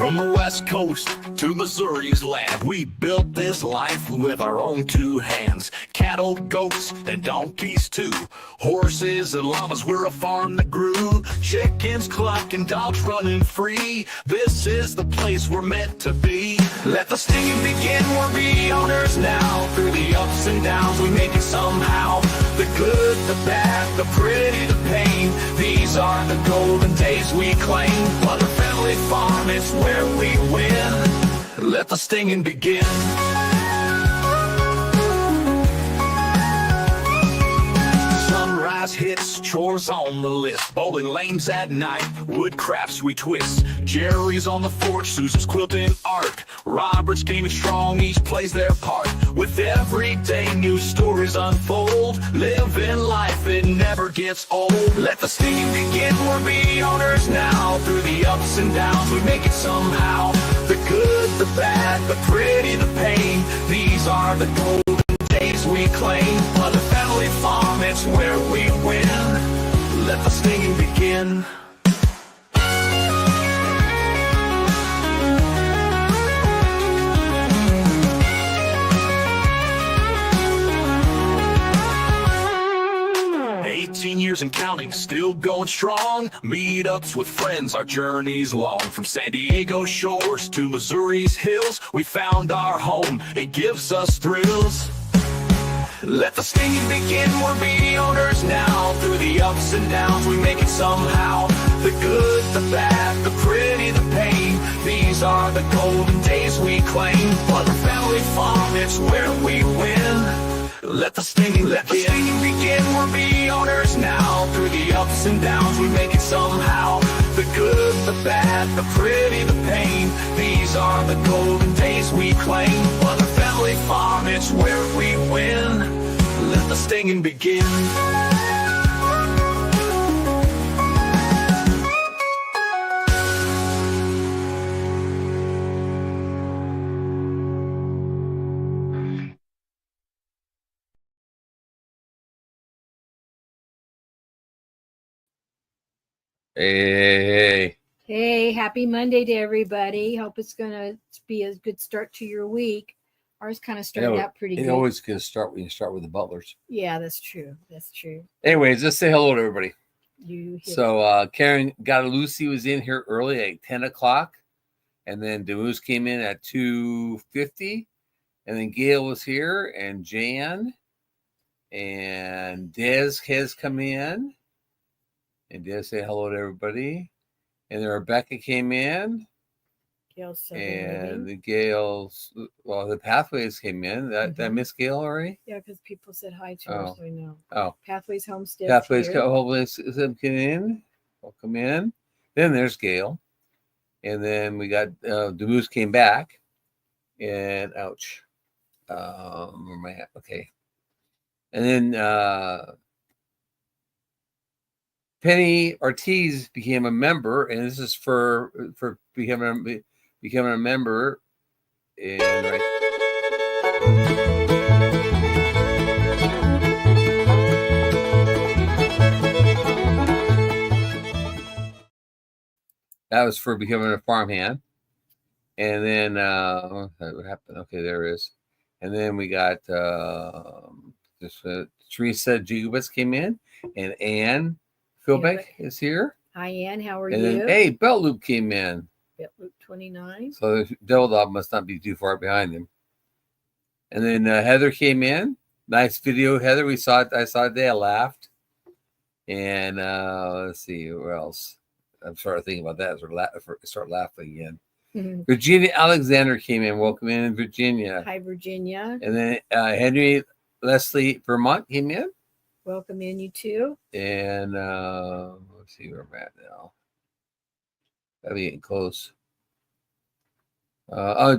From the west coast to Missouri's land, we built this life with our own two hands. Cattle, goats, and donkeys too. Horses and llamas, we're a farm that grew. Chickens clucking, dogs running free. This is the place we're meant to be. Let the stinging begin, we're the owners now. Through the ups and downs, we make it somehow. The good, the bad, the pretty, the pain. These are the golden days we claim. Butler Family Farm, it's where we win. Let the stinging begin. Sunrise hits, chores on the list. Bowling lanes at night, wood crafts we twist. Jerry's on the porch, Susan's quilting art. Robert's gaming strong, each plays their part. With every day new stories unfold. Living life, it never gets old. Let the stinging begin, we're the owners now. Through the ups and downs, we make it somehow. The good, the bad, the pretty, the pain. These are the golden days we claim. Butler Family Farm, it's where we win. Let the stinging begin. Years and counting, still going strong. Meetups with friends, our journey's long. From San Diego shores to Missouri's hills, we found our home, it gives us thrills. Let the stinging begin, we're the owners now. Through the ups and downs, we make it somehow. The good, the bad, the pretty, the pain. These are the golden days we claim. Butler Family Farm, it's where we win. Let the stinging begin, we're the owners now. Through the ups and downs, we make it somehow. The good, the bad, the pretty, the pain. These are the golden days we claim. Butler Family Farm, it's where we win. Let the stinging begin. Hey, happy Monday to everybody. Hope it's going to be a good start to your week. Ours kind of started out pretty good. It always going to start when you start with the Butlers. Yeah, that's true. That's true. Anyways, let's say hello to everybody. So Karen Lucy was in here early at 10 o'clock. And then DeMoose came in at 2:50. And then Gail was here and Jan. And Des has come in. And Des say hello to everybody. And then Rebecca came in. And the Gales, the Pathways came in. Did I miss Gail already? Yeah, because people said hi to her, so I know. Oh. Pathways Homestead. Pathways come in. Welcome in. Then there's Gail. And then we got DeMoose came back. And ouch. Where am I at? Okay. And then Penny Ortiz became a member, and this is for becoming a member. And right, that was for becoming a farmhand. And then what happened? Okay, there it is. And then we got Teresa Jacobus came in, and Anne Philbeck is here. Hi, Ann. How are and you? Then, hey, Belt Loop came in. Belt Loop 29. So Devil Dog must not be too far behind him. And then Heather came in. Nice video, Heather. I saw it today. I laughed. And let's see who else. I'm starting thinking about that as I start laughing again. Mm-hmm. Virginia Alexander came in. Welcome in, Virginia. Hi, Virginia. And then Henry Leslie Vermont came in. Welcome in, you too. And let's see where I'm at now. Gotta be getting close.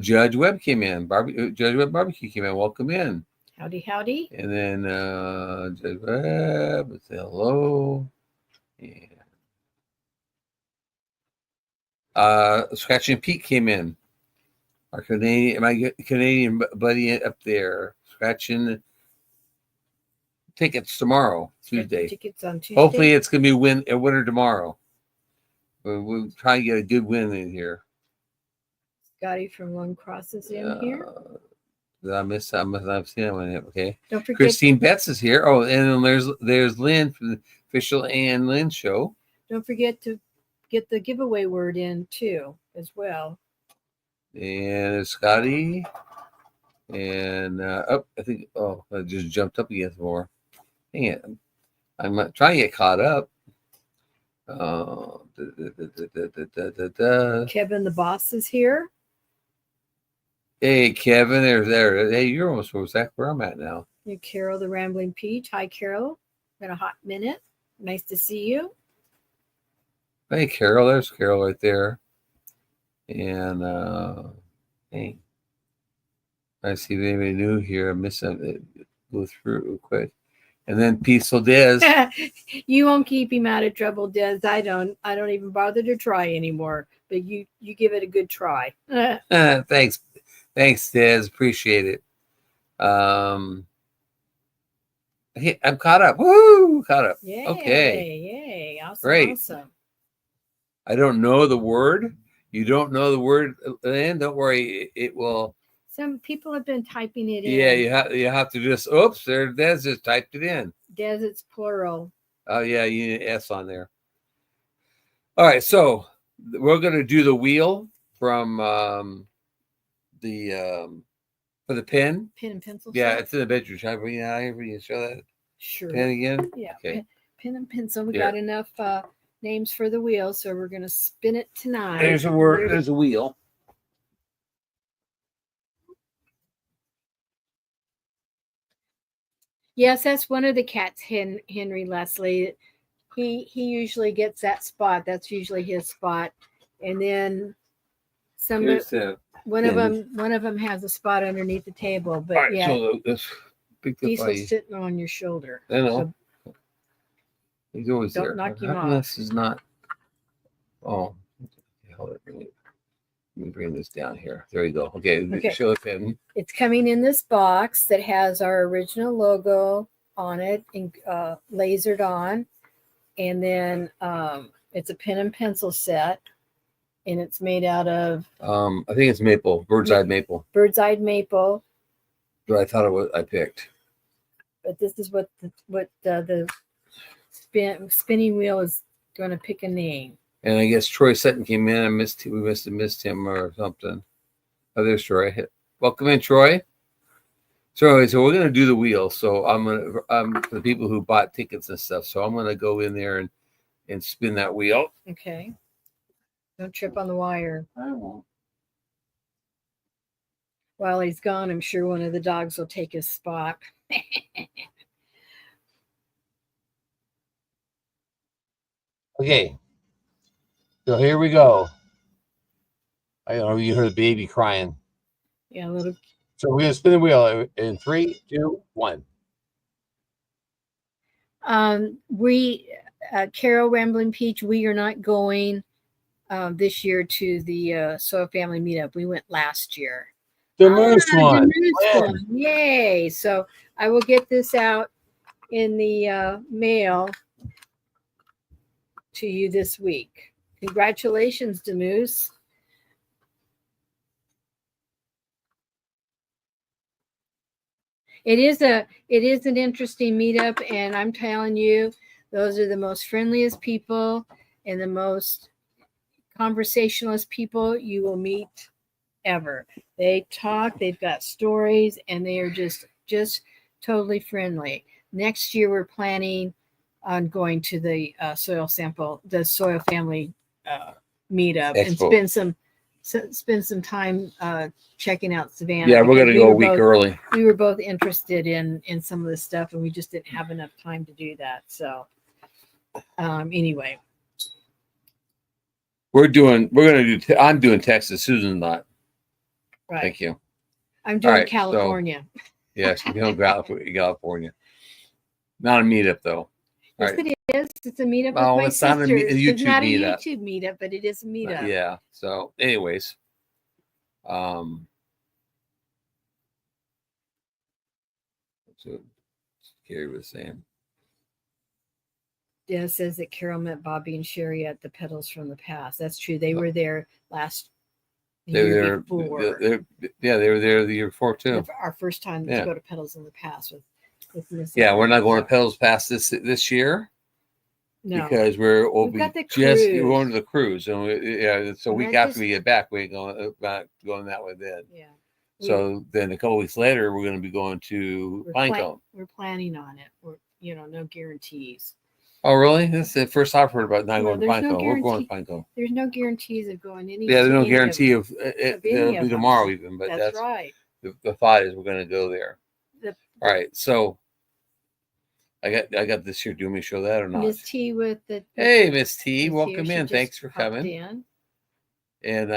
Judge Webb came in. Judge Webb Barbecue came in. Welcome in. Howdy, howdy. And then Judge Webb, let's say hello. And Scratching Pete came in. Our Canadian buddy up there. Scratching tickets tomorrow, Tuesday. Tickets on Tuesday. Hopefully, it's going to be a winner tomorrow. We'll try to get a good win in here. Scotty from Lone Cross is in here. Did I miss something? I've seen that one. Okay. Don't forget. Christine Betts is here. Oh, and then there's Lynn from the official Ann Lynn show. Don't forget to get the giveaway word in too, as well. And there's Scotty. And I think I just jumped up against more. Dang it. I'm not trying to get caught up. Kevin the boss is here. Hey, Kevin, there. Hey, you're almost exactly where I'm at now. And Carol the Rambling Peach. Hi, Carol. Been a hot minute. Nice to see you. Hey, Carol. There's Carol right there. And hey, I see anybody new here. I miss it. Go through real quick. And then Peaceful Des. You won't keep him out of trouble, Des. I don't even bother to try anymore. But you give it a good try. Thanks, Des. Appreciate it. I'm caught up. Woo! Caught up. Yay, Okay. Yay. Awesome. Great. Awesome. I don't know the word. You don't know the word, Lynn? Don't worry. It will. Some people have been typing it in. Yeah, you have to just. Oops, there. Des just typed it in. Des, it's plural. Oh yeah, you need an S on there. All right, so we're gonna do the wheel from for the pen. Pen and pencil. Yeah, set? it's in the bedroom. Should I bring it out here for you to show that Sure. pen again? Yeah. Okay. Pen and pencil. We Here. got enough names for the wheel, so we're gonna spin it tonight. There's a word. There's a wheel. Yes, that's one of the cats, Henry Leslie. He usually gets that spot. That's usually his spot. And then one of them has a spot underneath the table. But all right, yeah, so let's pick this he's by still sitting on your shoulder. I know. He's always Don't there. knock him off. This is not. Oh, hold it. Let me bring this down here. There you go. Okay. Show the pen. It's coming in this box that has our original logo on it, and lasered on. And then it's a pen and pencil set, and it's made out of I think it's maple, bird's-eye maple. Bird's-eye maple. But I thought it was. I picked. But this is what the spinning wheel is going to pick a name. And I guess Troy Sutton came in. We must have missed him or something. Oh, there's Troy. Welcome in, Troy. So we're gonna do the wheel. So I'm gonna for the people who bought tickets and stuff. So I'm gonna go in there and spin that wheel. Okay. Don't trip on the wire. I won't. While he's gone, I'm sure one of the dogs will take his spot. Okay. So here we go. I don't know if you heard the baby crying. Yeah, a little. So we're gonna spin the wheel in 3, 2, 1. Carol Rambling Peach, we are not going this year to the Soil Family Meetup. We went last year. The moose one. The moose one. Yay. So I will get this out in the mail to you this week. Congratulations, Demoose. It is an interesting meetup, and I'm telling you, those are the most friendliest people and the most conversationalist people you will meet ever. They talk, they've got stories, and they are just totally friendly. Next year, we're planning on going to the Soil Family meetup Expo. and spend some time checking out Savannah. Yeah, we're gonna go a week early. We were both interested in some of the stuff, and we just didn't have enough time to do that. So anyway, I'm doing Texas. Susan's not. right. Thank you. I'm doing right, California. So, yes, we're going to California. Not a meetup though. Yes, it is. It's a meetup Oh, with my it's not a sisters. YouTube It's not meetup. a YouTube meetup, but it is a meetup. Yeah. So, anyways, that's what Carrie was saying. Des says that Carol met Bobby and Sherry at the Petals from the Past. That's true. They were there last the They were year there. before. They were there the year before too. Our first time Yeah. to go to Petals in the Past with Miss. Yeah, we're not Ellen, going so- to Pedals Pass this year No, because we're We've got the we're cruise. going to the cruise, and it's a And week that after just- we get back. We ain't going not going that way then. yeah. So then a couple weeks later, we're going to be going to Pinecone. We're planning on it. We're no guarantees. Oh, really? That's the first I've heard about not No, going to there's no Pinecone. We're going to guarantee. Pinecone. There's no guarantees of going any. Yeah, there's to no any of guarantee them. of it. any It'll of be them. tomorrow even, but That's right. The thought is we're going to go there. All right, so I got this here. Do you want me to show that or not? Miss T with the. Hey, Miss T, Miss welcome she in. just Thanks for popped coming. in. And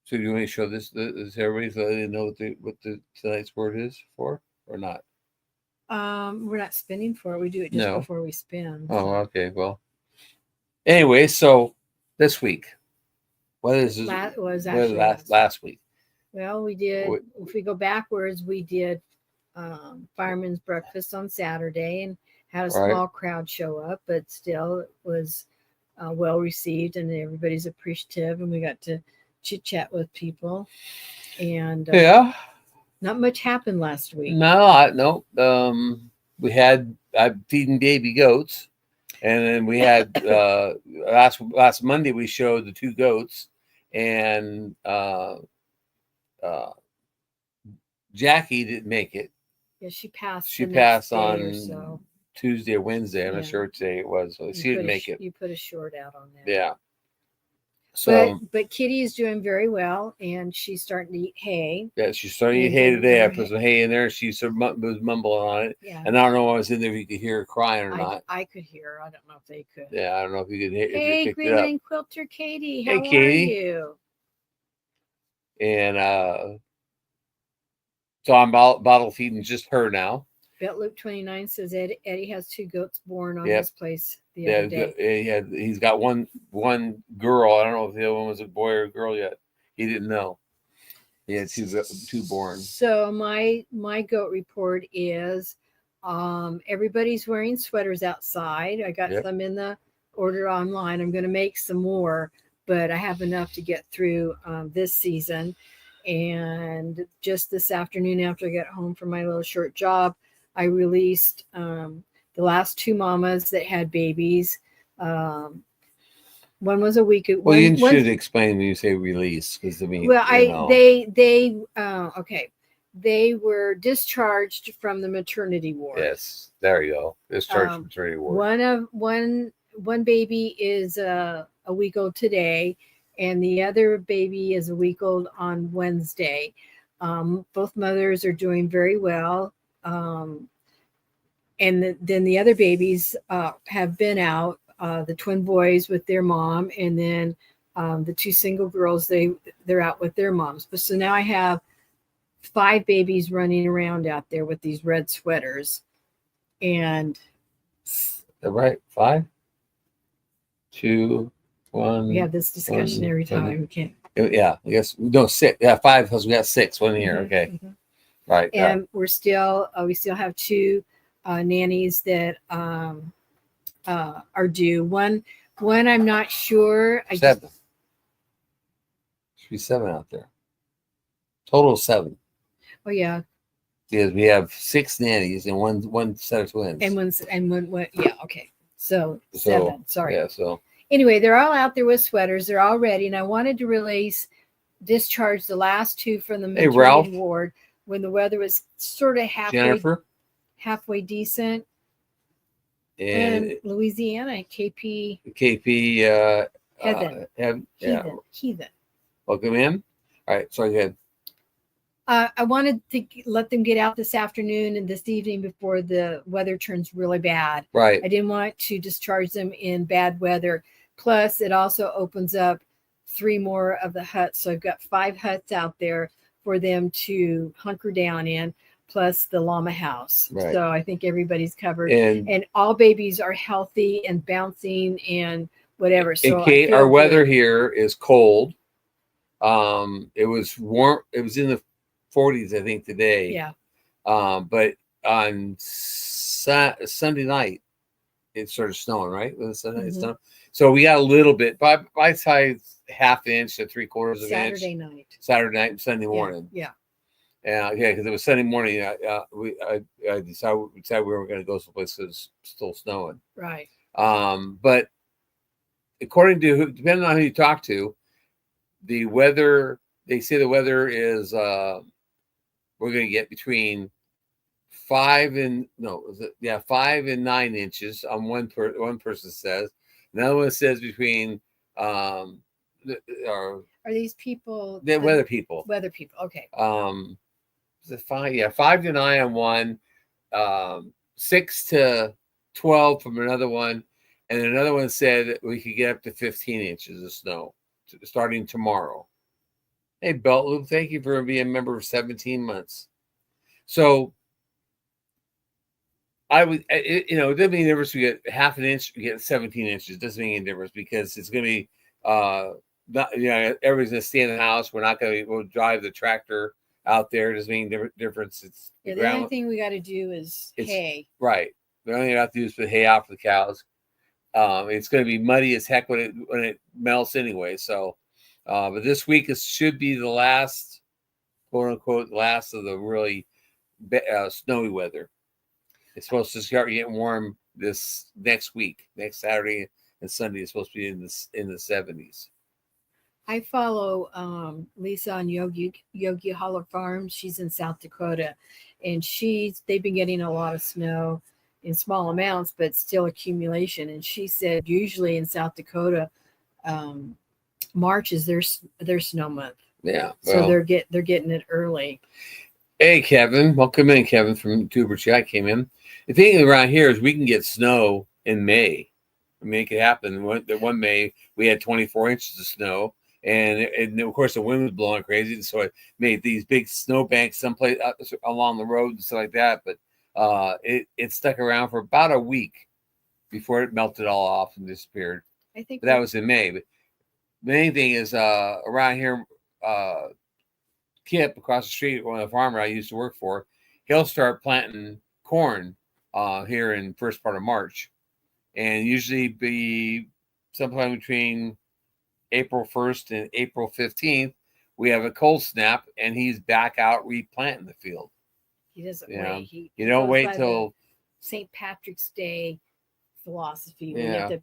so do you want me to show this? Does everybody so they know what the tonight's word is for or not? We're not spinning for it. We do it just No. before we spin. Oh, so. okay. Well, anyway, so this week, what is this? Was What actually last week? Well, we did. What- If we go backwards, we did fireman's breakfast on Saturday and had a Right. small crowd show up, but still it was well received and everybody's appreciative. And we got to chit chat with people. And Yeah. not much happened last week. No. We had I'm feeding baby goats, and then we had last Monday we showed the two goats, and Jackie didn't make it. Yeah, she passed. She the next passed day on or so. Tuesday or Wednesday. I'm not Yeah. sure what day it was. So she didn't make it. You put a short out on that. Yeah. So but Kitty is doing very well, and she's starting to eat hay. yeah, she's starting to eat and hay getting today. I her put some hay in there. She sort of was mumbling on it, Yeah, and I don't know if I was in there if you could hear her crying or not. I could hear her. I don't know if they could. Yeah, I don't know if you could hear. If Hey, you picked Green it up. Lane Quilter Katie, Hey, how Katie. are you? And so I'm bottle feeding just her now. Bet Luke 29 says Eddie has two goats born on Yep. this place the other day. He's got one girl. I don't know if the other one was a boy or a girl yet. He didn't know. He had two born. So my goat report is everybody's wearing sweaters outside. I got Yep. some in the order online. I'm going to make some more, but I have enough to get through this season. And just this afternoon, after I got home from my little short job, I released the last two mamas that had babies. One was a week. Well, you should explain when you say release, because I mean, well, okay. They were discharged from the maternity ward. Yes, there you go. Discharged from maternity ward. One baby is a week old today, and the other baby is a week old on Wednesday. Both mothers are doing very well. And then the other babies have been out, the twin boys with their mom, and then the two single girls, they're out with their moms. But so now I have 5 babies running around out there with these red sweaters. And right, 5, 2, 1. we have this discussion every time. We can't. Yeah, I guess no 6. Yeah, 5 because we got 6. One here. Mhm, Okay, mhm. right. And we still have 2 nannies that are due. One I'm not sure. 7. Should be 7 out there. Total 7. Oh yeah, Because we have 6 nannies and one set of twins. and one. Yeah, okay. So 7. Sorry. Yeah. So Anyway, they're all out there with sweaters. They're all ready, and I wanted to discharge the last 2 from the maternity Ralph. ward when the weather was sort of halfway decent. And Louisiana, KP. Heathen. Heathen. Welcome in. All right. So good. I wanted to let them get out this afternoon and this evening before the weather turns really bad. Right. I didn't want to discharge them in bad weather. Plus, it also opens up 3 more of the huts. So I've got 5 huts out there for them to hunker down in, plus the llama house. Right. So I think everybody's covered. And all babies are healthy and bouncing and whatever. So Kate, our weather here is cold. It was warm. It was in the 40s, I think, today. Yeah. But on Sunday night, it started snowing, right? When the sun Mhm. snowed. So we got a little bit by size half inch to 3/4 of an inch. Saturday night. Saturday night and Sunday morning. Yeah. Yeah, because it was Sunday morning. I decided we were going to go someplace because it's still snowing. Right. But according to depending on who you talk to, the weather, they say the weather is we're going to get between 5 and 9 inches on one person says. Another one says between Are these people the weather people. Weather people. Okay. Is it 5? Yeah, 5 to 9 on one, 6 to 12 from another one, and another one said we could get up to 15 inches of snow starting tomorrow. Hey, Belt Loop, thank you for being a member of 17 months. So I would, it doesn't make any difference. We get half an inch, we get 17 inches. It doesn't make any difference because it's going to be, not, everybody's going to stay in the house. We're not going to go drive the tractor out there. It doesn't make any difference. It's the only thing we got to do is hay. Right. The only thing you have to do is put hay out for the cows. It's going to be muddy as heck when it melts anyway. So, but this week should be the last, quote unquote, last of the really snowy weather. It's supposed to start getting warm this next week. Next Saturday and Sunday is supposed to be in the 70s. I follow Lisa on Yogi Hollow Farms. She's in South Dakota, and they've been getting a lot of snow in small amounts, but still accumulation. And she said usually in South Dakota, March is their snow month. Yeah, so they're getting it early. Hey, Kevin, welcome in, Kevin from Tuber Chat came in. The thing around here is we can get snow in May. I mean, it could happen. One May we had 24 inches of snow. And of course, the wind was blowing crazy, so it made these big snowbanks someplace along the road and stuff like that. But it stuck around for about a week before it melted all off and disappeared. I think that was in May. But the main thing is around here, Kip across the street, one of the farmer I used to work for, he'll start planting corn here in first part of March, and usually be sometime between April 1st and April 15th, we have a cold snap, and he's back out replanting the field. He doesn't wait. You don't wait till St. Patrick's Day philosophy. We have to,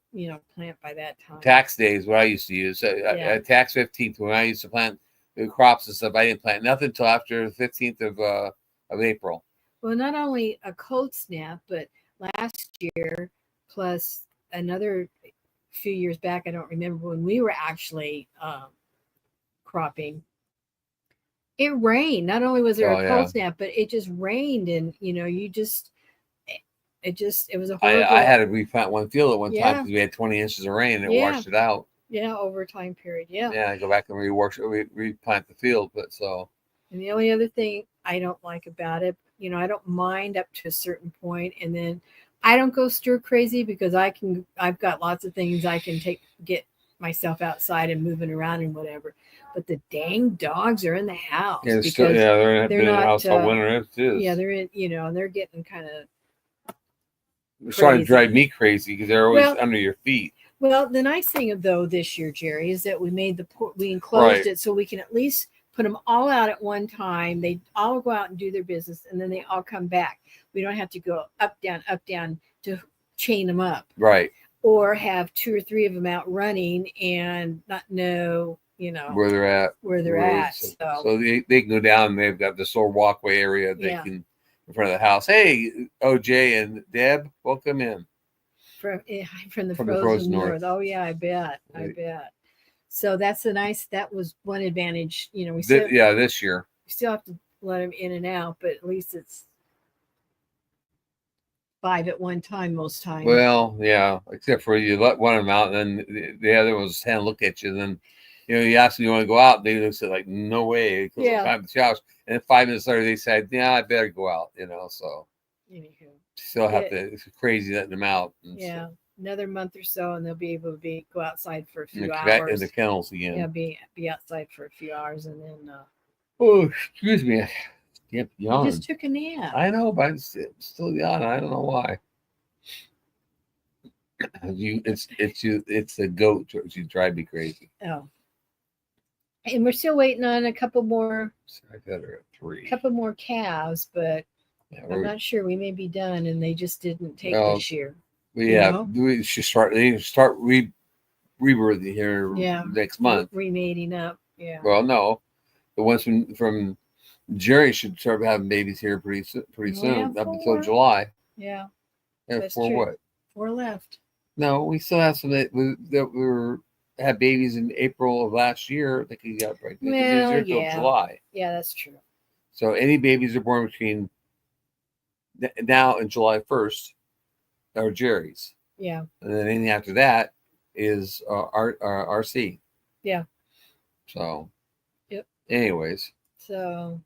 plant by that time. Tax day is what I used to use. Tax 15th, when I used to plant the crops and stuff, I didn't plant nothing until after the 15th of April. Well, not only a cold snap, but last year plus another few years back, I don't remember when we were actually cropping. It rained. Not only was there a cold snap, but it just rained, and it was a horrible. I had to replant one field at one time because we had 20 inches of rain and it washed it out. Yeah, over a time period. Yeah. Yeah, I go back and replant the field, but so. And the only other thing I don't like about it, I don't mind up to a certain point, and then I don't go stir crazy because I've got lots of things I can get myself outside and moving around and whatever. But the dang dogs are in the house. Yeah, they're in the house all winter. Yeah, they're in, and they're getting kind of. They're starting to drive me crazy because they're always under your feet. Well, the nice thing though this year, Jerry, is that we enclosed it so we can at least put them all out at one time. They all go out and do their business, and then they all come back. We don't have to go up, down to chain them up. Right. Or have 2 or 3 of them out running and not know, where they're at. So they can go down and they've got this little walkway area they can in front of the house. Hey, OJ and Deb, welcome in. From the frozen north. Oh yeah, I bet. So that was one advantage. We still, this year. We still have to let them in and out, but at least it's 5 at one time most times. Well, yeah, except for you let one of them out, and then the other ones stand and look at you, and then you ask them, you want to go out, and they look at like, no way. And then 5 minutes later they said, yeah, I better go out, so anywho, still have to, it's crazy letting them out. Another month or so, and they'll be able to go outside for a few hours in the kennels again. Yeah, be outside for a few hours, and then oh, excuse me, yep, yawn. You just took a nap. I know, but I'm still yawning. I don't know why. It's a goat. You drive me crazy. Oh, and we're still waiting on a couple more So I got her at 3. calves, but Yeah, I'm not sure. We may be done, and they just didn't take Well, this year. yeah, know? we should start. They start rebirthing here next month. Remating up. Yeah. Well, no, the ones from Jerry should start having babies here pretty soon. Up until 4. July. Yeah. Yeah, That's 4 true. what? 4 left. No, we still have some that were had babies in April of last year. They could get pregnant. Well, Until July. Yeah, that's true. So any babies are born between now and July 1st are Jerry's. Yeah. And then anything after that is RC. Yeah. So. Yep. Anyways. So.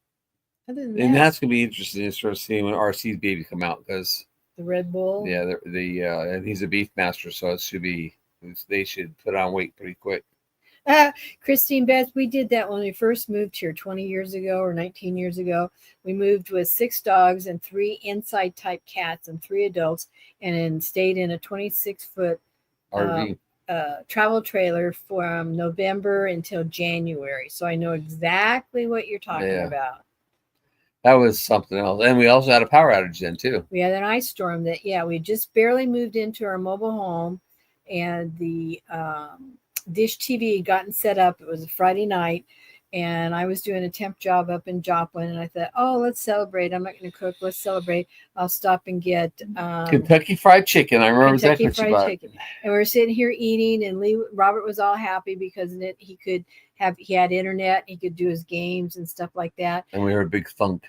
Other than and that, that's gonna be interesting to start seeing when RC's babies come out because the Red Bull. Yeah, and he's a beef master, so it should be. They should put on weight pretty quick. Christine Beth, we did that when we first moved here 20 years ago or 19 years ago. We moved with 6 dogs and 3 inside type cats and 3 adults, and then stayed in a 26-foot RV travel trailer from November until January. So I know exactly what you're talking about. That was something else. And we also had a power outage then too. We had an ice storm that, we just barely moved into our mobile home, and the dish TV had gotten set up. It was a Friday night, and I was doing a temp job up in Joplin, and I thought, oh, let's celebrate. I'm not going to cook. Let's celebrate. I'll stop and get Kentucky Fried Chicken. I remember Kentucky Fried Chicken. And we're sitting here eating, and Robert was all happy because he had internet. He could do his games and stuff like that. And we heard a big thunk.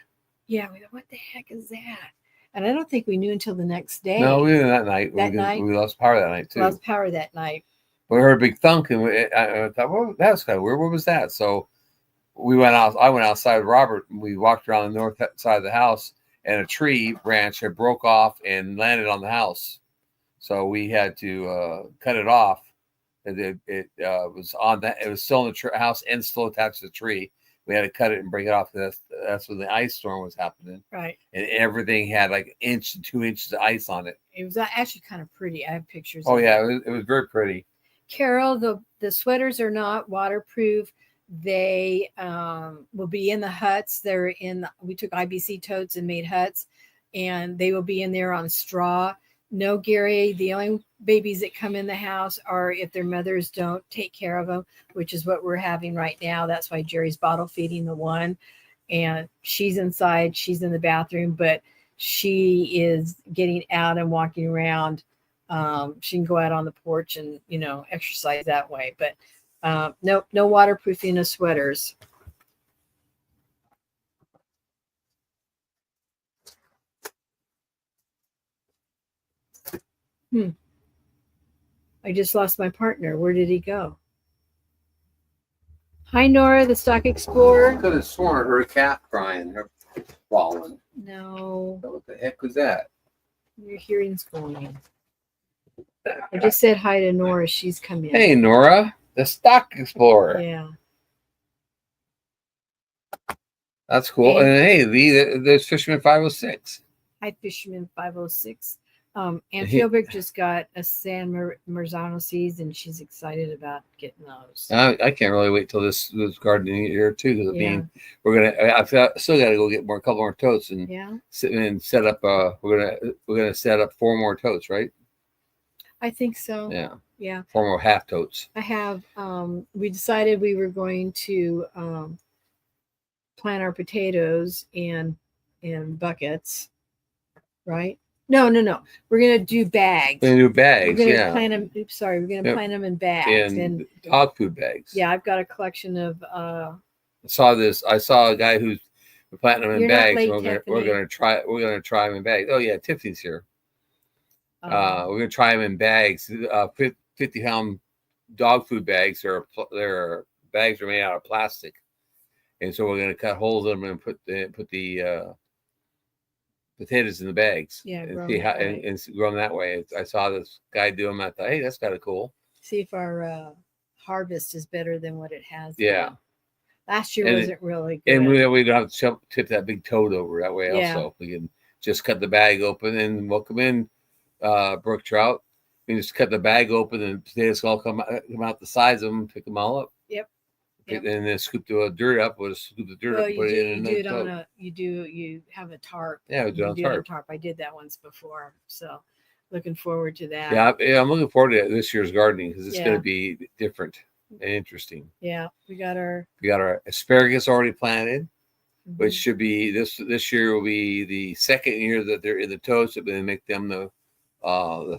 Yeah, we thought, what the heck is that? And I don't think we knew until the next day. No, we didn't that night. We lost power that night too. Lost power that night. We heard a big thunk, and I thought, well, that was kind of weird. What was that? So we went out. I went outside with Robert, and we walked around the north side of the house, and a tree branch had broke off and landed on the house. So we had to cut it off. It was on that. It was still in the house and still attached to the tree. We had to cut it and break it off. That's when the ice storm was happening. Right. And everything had like 1 inch to 2 inches of ice on it. It was actually kind of pretty. I have pictures. Oh, yeah. It was very pretty. Carol, the sweaters are not waterproof. They will be in the huts. We took IBC totes and made huts, and they will be in there on straw. No, Gary, the only babies that come in the house are if their mothers don't take care of them, which is what we're having right now. That's why Jerry's bottle feeding the one, and she's inside. She's in the bathroom, but she is getting out and walking around. She can go out on the porch and, exercise that way, but no waterproofing of sweaters. I just lost my partner. Where did he go? Hi, Nora, the Stock Explorer. I could have sworn I heard a cat crying or falling. No. What the heck was that? Your hearing's going. I just said hi to Nora. She's come in. Hey, Nora, the Stock Explorer. Yeah. That's cool. And hey, there's Fisherman 506. Hi, Fisherman 506. Ann Fielberg just got a San Marzano seeds, and she's excited about getting those. I can't really wait till this gardening year too, because I still got to go get a couple more totes and set up. We're gonna set up 4 more totes, right? I think so. Yeah. Yeah. 4 more half totes. I have. We decided we were going to plant our potatoes in buckets, right? No. We're gonna do bags. We're gonna do bags. We're gonna plant them. Oops, sorry. We're gonna plant them in bags and dog food bags. Yeah, I've got a collection of. I saw a guy who's planting them in bags. We're gonna try them in bags. Oh yeah, Tiffany's here. We're gonna try them in bags. 50-pound dog food bags. Their bags are made out of plastic, and so we're gonna cut holes in them and put the potatoes in the bags. Yeah, and see how and grow them that way. I saw this guy do them. I thought, hey, that's kind of cool. See if our harvest is better than what it has. Yeah. Been. Last year wasn't really good. And we don't have to tip that big toad over that way. Also, we can just cut the bag open and welcome in brook trout. You just cut the bag open and potatoes all come out the sides of them, pick them all up. Yep. Yep. And then scoop the dirt up. We'll scoop the dirt Well, up and you put do, it in you another do it on tote. you have a tarp. Yeah, we do it on it on tarp. tarp. I did that once before, so looking forward to that. Yeah, I'm looking forward to this year's gardening because it's Yeah. going to be different and interesting. Yeah, we got our asparagus already planted, mhm. which should be this year will be the second year that they're in the totes. So they make them the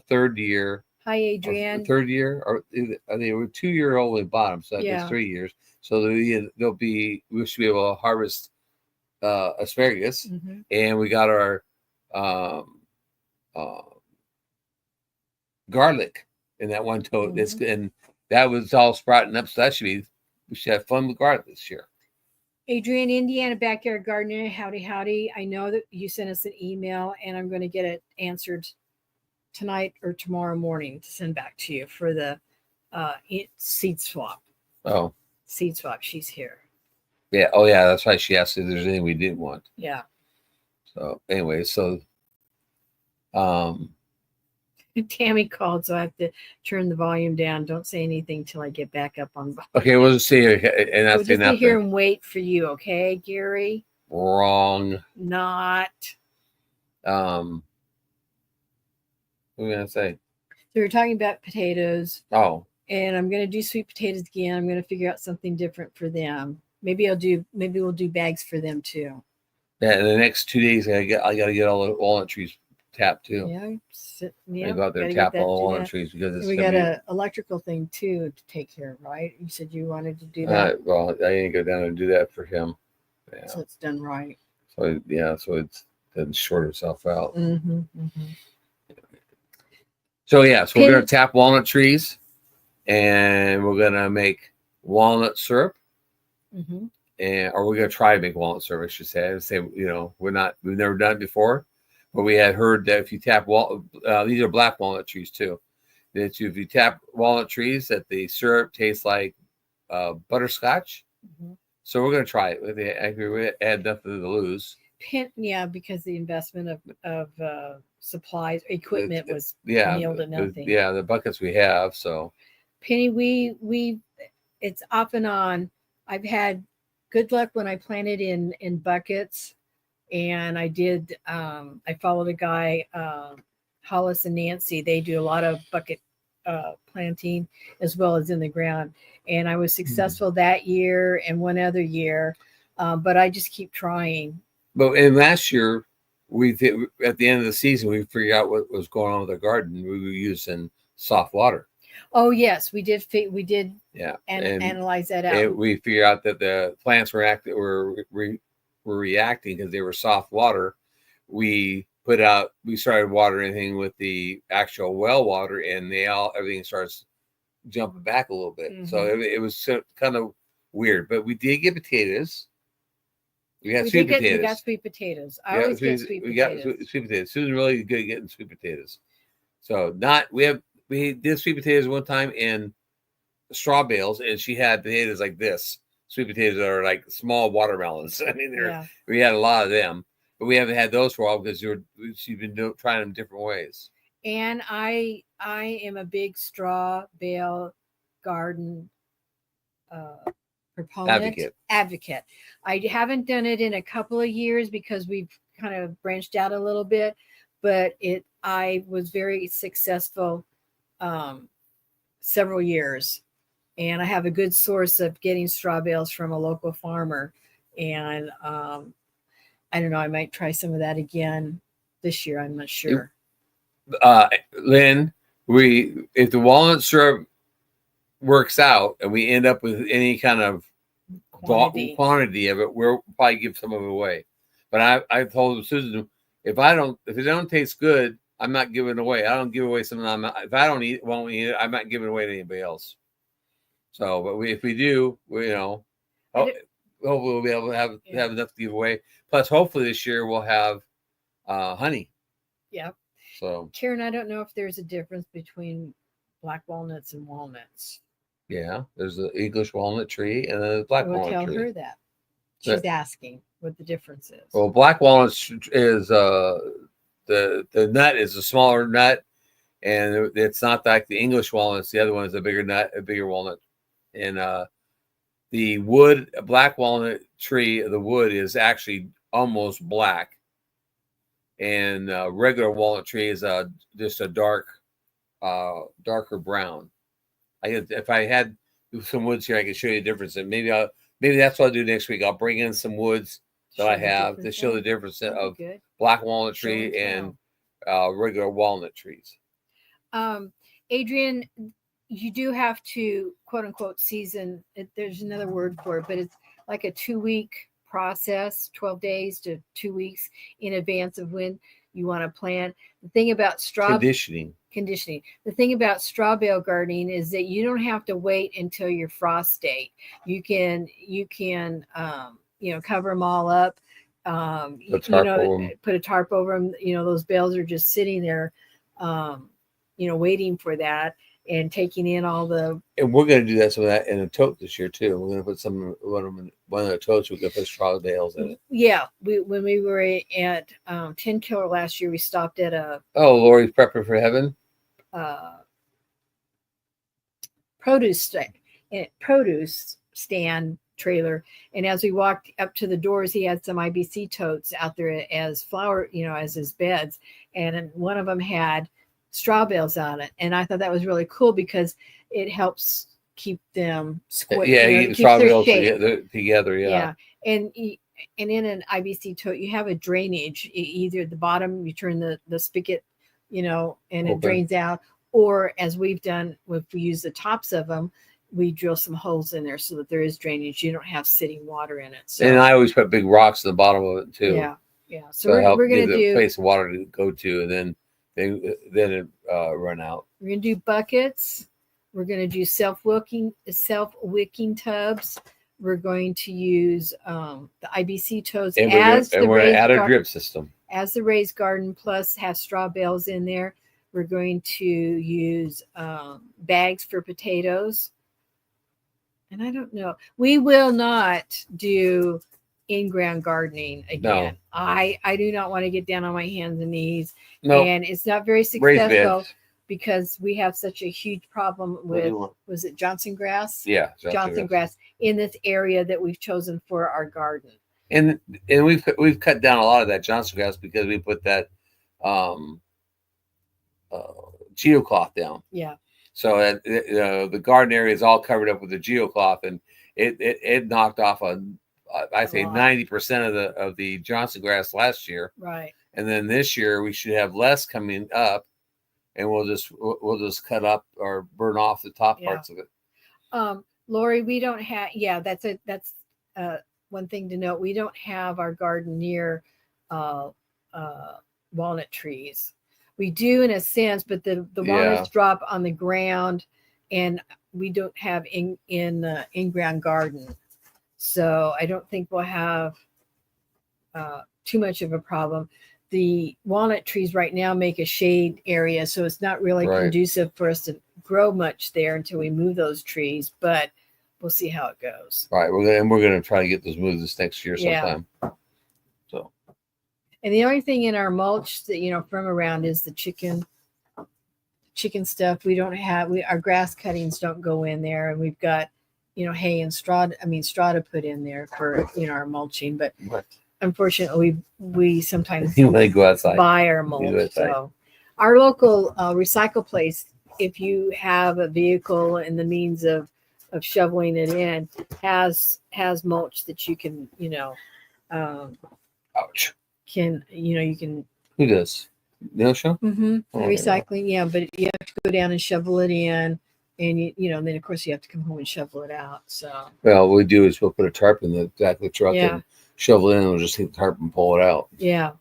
third year. Hi, Adrian. Third year, or they were 2-year-old in bottom, so Yeah. that's 3 years. So we should be able to harvest asparagus, Mhm. and we got our garlic in that one tote. That's and that was all sprouting up. So we should have fun with garlic this year. Adrian, Indiana Backyard Gardener, howdy. I know that you sent us an email, and I'm going to get it answered tonight or tomorrow morning to send back to you for the seed swap. Oh, seed swap. She's here. Yeah. Oh, yeah. That's right. She asked if there's anything we didn't want. Yeah. So anyway, Tammy called, so I have to turn the volume down. Don't say anything till I get back up on volume. Okay, we'll just see. And we'll just sit here and wait for you, okay, Gary? Wrong. Not. What are we gonna say? So we're talking about potatoes. Oh. And I'm gonna do sweet potatoes again. I'm gonna figure out something different for them. Maybe we'll do bags for them too. Yeah, in the next 2 days, I gotta get all the walnut trees tapped too. Yeah. Go out there and tap all the walnut trees because we got an electrical thing too to take care of, right? You said you wanted to do that. Well, I didn't go down and do that for him. Yeah. So it's done right. So it doesn't short itself out. Mm-hmm, mm-hmm. So we're gonna tap walnut trees, and we're gonna make walnut syrup. Mm-hmm. Or we're gonna try to make walnut syrup, I should say. We've never done it before, but we had heard that if you tap these are black walnut trees too. That if you tap walnut trees, that the syrup tastes like butterscotch. Mm-hmm. So we're gonna try it. We had nothing to lose. Because the investment of supplies, equipment was nearly to nothing. The buckets we have. So Penny, we it's off and on. I've had good luck when I planted in buckets, and I did. I followed a guy, Hollis and Nancy. They do a lot of bucket planting as well as in the ground, and I was successful that year and one other year, but I just keep trying. But in last year, at the end of the season, we figured out what was going on with our garden. We were using soft water. Oh yes, we did. Yeah, and analyze that out. We figured out that the plants were reacting because they were soft water. We started watering anything with the actual well water, and everything starts jumping back a little bit. Mm-hmm. So it was kind of weird. But we did get potatoes. We got sweet potatoes. We got sweet potatoes. I always get sweet potatoes. We got sweet potatoes. Susan's really good at getting sweet potatoes. So we did sweet potatoes one time in straw bales, and she had potatoes like this. Sweet potatoes are like small watermelons. I mean, we had a lot of them, but we haven't had those for a while because she's been trying them different ways. And I am a big straw bale garden proponent, advocate. I haven't done it in a couple of years because we've kind of branched out a little bit, but I was very successful several years, and I have a good source of getting straw bales from a local farmer, and I don't know, I might try some of that again this year. I'm not sure. Lynn, if the walnut syrup works out and we end up with any kind of quantity of it, we'll probably give some of it away. But I told Susan, if it don't taste good, I'm not giving it away. I don't give away something. If I won't eat it, I'm not giving it away to anybody else. So, but if we do, hopefully we'll be able to have enough to give away. Plus, hopefully this year we'll have honey. Yep. So, Karen, I don't know if there's a difference between black walnuts and walnuts. Yeah, there's the English walnut tree and the black walnut tree. We'll tell her that. She's asking what the difference is. Well, black walnuts is the nut is a smaller nut, and it's not like the English walnuts. The other one is a bigger nut, a bigger walnut, and the wood, a black walnut tree, the wood is actually almost black, and regular walnut tree is just a darker brown. If I had some woods here, I could show you the difference, and maybe that's what I'll do next week. I'll bring in some woods that I have to show the difference of black walnut tree and regular walnut trees. Adrian, you do have to quote unquote season it. There's another word for it, but it's like a 2-week process, 12 days to 2 weeks in advance of when you want to plant. The thing about conditioning. The thing about straw bale gardening is that you don't have to wait until your frost date. You can cover them all up. Put a tarp over them. Those bales are just sitting there, waiting for that and taking in all the. And we're going to do some of that in a tote this year too. We're going to put one of the totes. We can put straw bales in it. Yeah, when we were at 10 Killer last year, we stopped at a. Oh, Lori's prepping for heaven. Produce stand trailer, and as we walked up to the doors, he had some IBC totes out there as flower, as his beds, and one of them had straw bales on it, and I thought that was really cool because it helps keep them square. Yeah, straw bales together. Yeah, and in an IBC tote, you have a drainage. Either at the bottom, you turn the spigot, and open. It drains out, or as we've done, if we use the tops of them, we drill some holes in there so that there is drainage. You don't have sitting water in it. So. And I always put big rocks at the bottom of it too. Yeah. So we're going to do a place of water to go to, and then it run out. We're going to do buckets. We're going to do self-wicking tubs. We're going to use the IBC totes and we're going to add a drip system. As the raised garden, plus have straw bales in there. We're going to use bags for potatoes. And I don't know. We will not do in-ground gardening again. No. I do not want to get down on my hands and knees. No. And it's not very successful because we have such a huge problem with, was it Johnson grass? Yeah. Johnson grass in this area that we've chosen for our garden. And we've cut down a lot of that Johnson grass because we put that geocloth down. Yeah. So the garden area is all covered up with the geocloth, and it knocked off I say 90% of the Johnson grass last year. Right. And then this year we should have less coming up, and we'll just cut up or burn off the top parts of it. Lori, we don't have. Yeah, that's one thing to note. We don't have our garden near walnut trees. We do in a sense, but the walnuts drop on the ground, and we don't have in-ground garden. So I don't think we'll have too much of a problem. The walnut trees right now make a shade area, so it's not really conducive for us to grow much there until we move those trees, but we'll see how it goes. Right. We're gonna try to get those moved this next year sometime. So. And the only thing in our mulch that from around is the chicken stuff. We don't have our grass cuttings don't go in there, and we've got hay and straw. Straw to put in there for our mulching, but unfortunately we sometimes you want to go outside, buy our mulch. So our local recycle place, if you have a vehicle and the means of shoveling it in, has mulch that you can ouch. You can. Who does? No show? Mm-hmm. Recycling, but you have to go down and shovel it in, and then of course you have to come home and shovel it out. So. Well, what we do is we'll put a tarp in the back of the truck and shovel it in, and we'll just hit the tarp and pull it out. Yeah.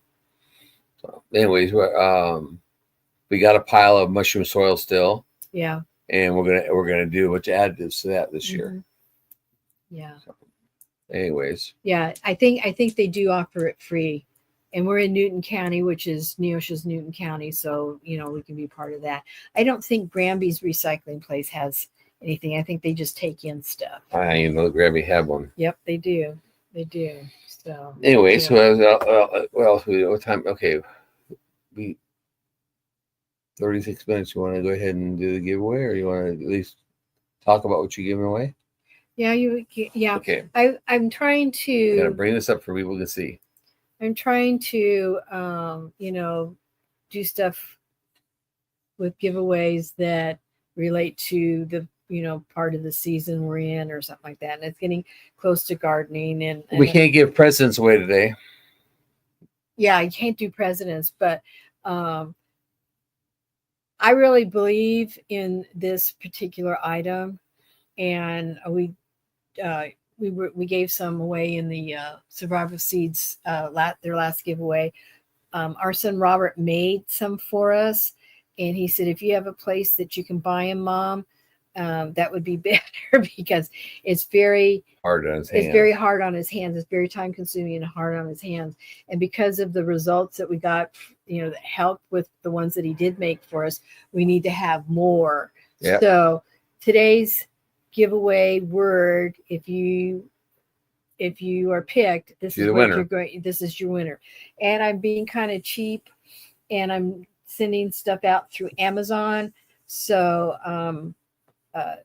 So, anyways, we got a pile of mushroom soil still. Yeah. And we're gonna do a bunch of additives to that this year. Yeah. So, anyways. Yeah, I think they do offer it free. And we're in Newton County, which is Neosha's Newton County, so we can be part of that. I don't think Granby's recycling place has anything. I think they just take in stuff. I didn't know Granby had one. Yep, they do. They do. So anyway, what time? Okay, 36 minutes. You want to go ahead and do the giveaway, or you want to at least talk about what you're giving away? Yeah, yeah. Okay. I'm trying I'm gonna to bring this up for people to see. I'm trying to do stuff with giveaways that relate to the part of the season we're in or something like that. And it's getting close to gardening and We can't give presents away today. yeah, I can't do presidents, but I really believe in this particular item, and we gave some away in the Survival Seeds their last giveaway. Our son Robert made some for us, and he said, if you have a place that you can buy them, Mom, that would be better because it's very Hard on his it's hands. very hard on his hands. It's very time consuming and hard on his hands. And because of the results that we got, that helped with the ones that he did make for us, we need to have more. Yep. So today's giveaway word, if you are picked, this You're is the what winner. you're going. This is your winner. And I'm being kind of cheap, and I'm sending stuff out through Amazon. So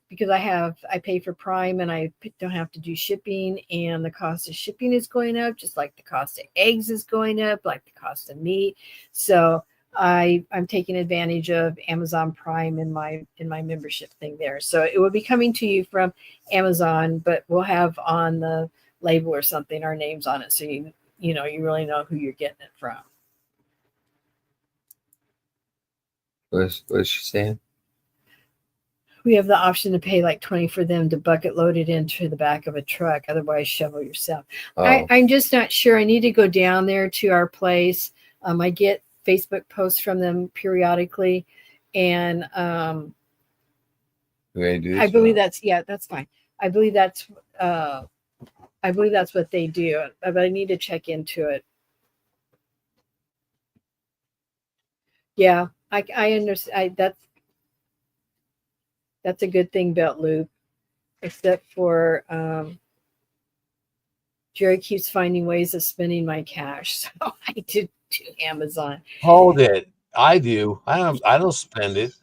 because I pay for Prime and I don't have to do shipping, and the cost of shipping is going up, just like the cost of eggs is going up, like the cost of meat. So I'm taking advantage of Amazon Prime in my membership thing there. So it will be coming to you from Amazon, but we'll have on the label or something our names on it, so you really know who you're getting it from. What's she saying? We have the option to pay like $20 for them to bucket load it into the back of a truck. Otherwise, shovel yourself. Oh. I'm just not sure. I need to go down there to our place. I get Facebook posts from them periodically, and We're gonna do this I believe that's fine. I believe that's what they do, but I need to check into it. Yeah, I understand. That's a good thing, Belt Loop, except for Jerry keeps finding ways of spending my cash, so I do Amazon. Hold it. I do. I don't spend it.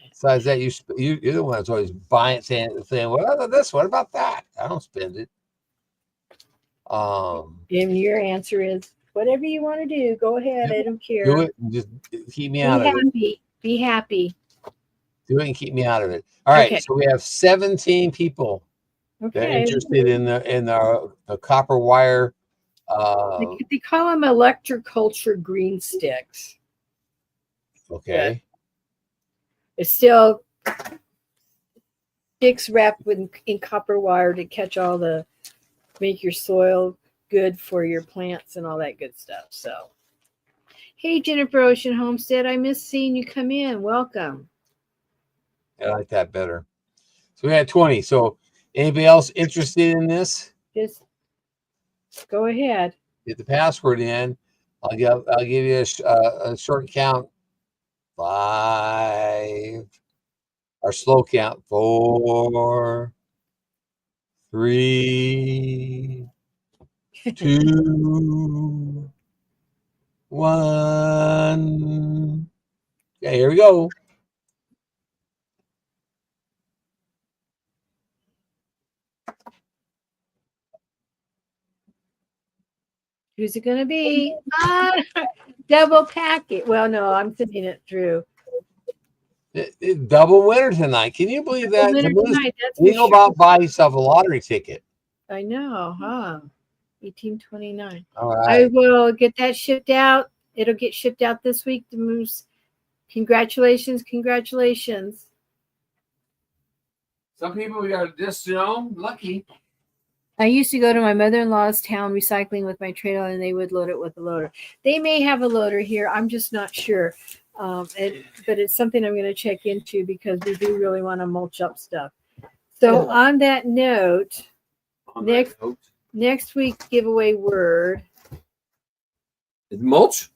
Besides that, you're the one that's always buying, saying, what about this? What about that? I don't spend it. And your answer is whatever you want to do. Go ahead. I don't care. Do it and just keep me out of it. Be happy. Do it and keep me out of it. All right. Okay. So we have 17 people that are interested in the copper wire. They call them electroculture green sticks. Okay. It's still sticks wrapped in copper wire to make your soil good for your plants and all that good stuff. So, hey, Jennifer Ocean Homestead, I miss seeing you come in. Welcome. I like that better. So we had 20. So anybody else interested in this? Just go ahead. Get the password in. I'll give you a short count. 5. Our slow count. 4, 3, 2, 1. Okay, here we go. Who's it going to be? Double packet. Well, no, I'm sending it through. Double winner tonight. Can you believe that? You know about buy yourself a lottery ticket. I know, huh? 1829. All right. I will get that shipped out. It'll get shipped out this week. The moose. Congratulations. Some people are just lucky. I used to go to my mother-in-law's town recycling with my trailer, and they would load it with a loader. They may have a loader here. I'm just not sure. But it's something I'm going to check into because we do really want to mulch up stuff. So on that note, next week's giveaway word is mulch.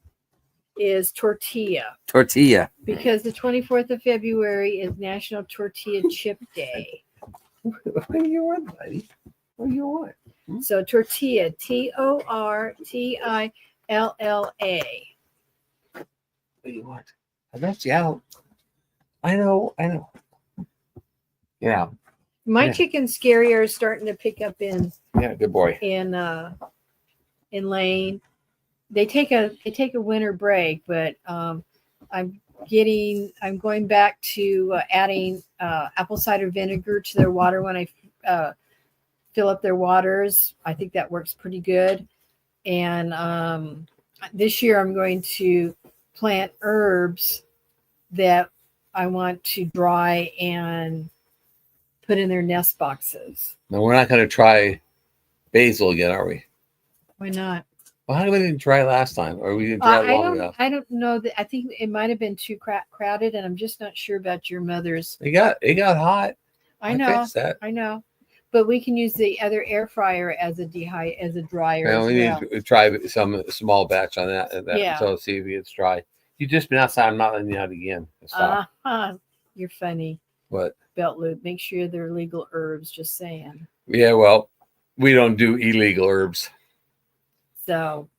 Is tortilla. Tortilla. Because the 24th of February is National Tortilla Chip Day. What do you want, buddy? What do you want? So tortilla, Tortilla. You want? I let you out. I know. Yeah. My Yeah. chickens scary are starting to pick up in Yeah, good boy. in Lane. They take a winter break, but I'm going back to adding apple cider vinegar to their water when I fill up their waters. I think that works pretty good. And this year I'm going to plant herbs that I want to dry and put in their nest boxes. No, we're not going to try basil again, are we? Why not? Well, how come we didn't try last time? Or we didn't try it long enough? I don't know that. I think it might have been too crowded, and I'm just not sure about your mother's. It got hot. I know, fixed that. I know, but we can use the other air fryer as a dryer. Well, we need to try some small batch on that. Yeah. So see if it's dry. You've just been outside. I'm not letting you out again. Stop. You're funny. What? Belt loop. Make sure they're legal herbs. Just saying. Yeah, well, we don't do illegal herbs. So,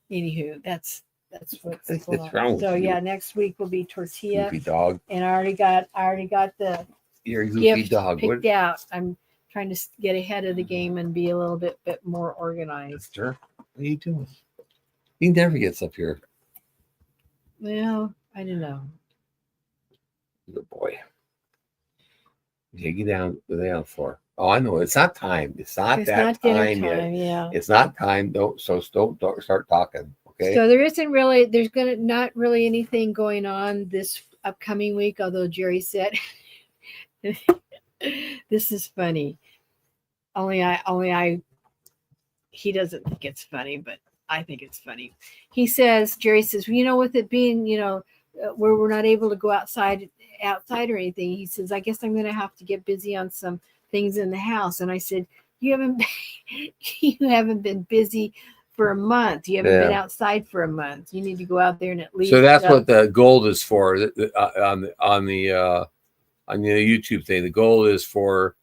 anywho, that's what's going What's wrong on. So with you? yeah, next week will be tortilla, Goofy dog. and I already got the You're a goofy gift dog. picked out. I'm trying to get ahead of the game and be a little bit more organized. What are you doing? He never gets up here. Well, I don't know. Good boy. Okay, get down the floor. Oh, I know. It's not time. It's not Dinner time yet. yeah. It's not time. Don't start talking. Okay. So there's not really anything going on this upcoming week, although Jerry said this is funny. He doesn't think it's funny, but I think it's funny. Jerry says, with it being, where we're not able to go outside or anything, he says, I guess I'm going to have to get busy on some things in the house. And I said, you haven't been busy for a month. You haven't been outside for a month. You need to go out there and at least. So that's what the gold is for on the YouTube thing. The gold is for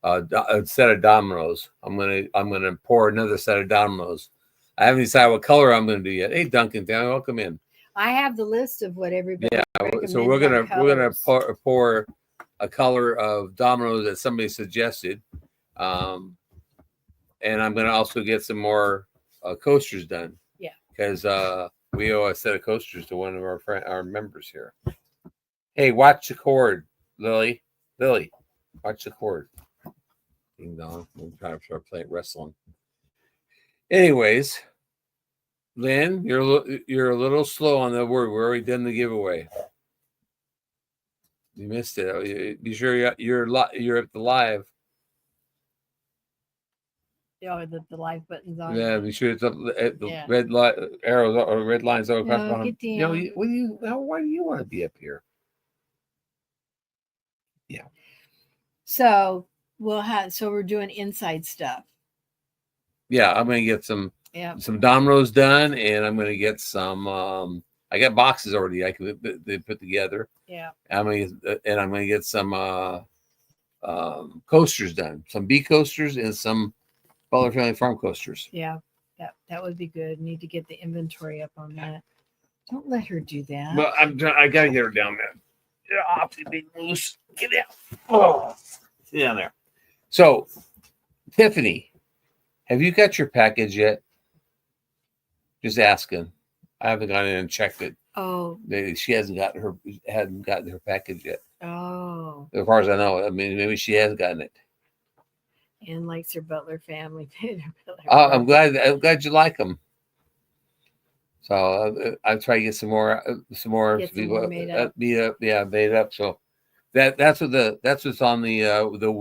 a set of dominoes. I'm gonna pour another set of dominoes. I haven't decided what color I'm gonna do yet. Hey, Duncan, welcome in. I have the list of what everybody. Yeah, so we're gonna pour a color of dominoes that somebody suggested, and I'm gonna also get some more coasters done. Yeah, because we owe a set of coasters to one of our members here. Hey, watch the cord, Lily. Watch the cord. Ding dong. I'm trying to start playing wrestling. Anyways, Lynn, you're a little slow on the word. We're already done the giveaway. You missed it. Be sure you're at the live. Yeah, the live button's on. Yeah, be sure it's up at the red light arrows or red lines over across the bottom. Why do you want to be up here? Yeah. So we're doing inside stuff. Yeah, I'm gonna get some dominoes done, and I'm gonna get some. I got boxes already. They put together. Yeah. I'm gonna get some coasters done. Some bee coasters and some Butler Family Farm coasters. Yeah, that would be good. Need to get the inventory up on that. Don't let her do that. But I gotta get her down there. Get off, you big moose. Get down. Oh, sit down there. So, Tiffany, have you got your package yet? Just asking. I haven't gone in and checked it. Oh, she hasn't gotten her package yet. Oh, as far as I know. I mean, maybe she has gotten it. And likes her Butler family. I'm glad you like them. So I'll try to get some more made up. Made up. So that's what's on the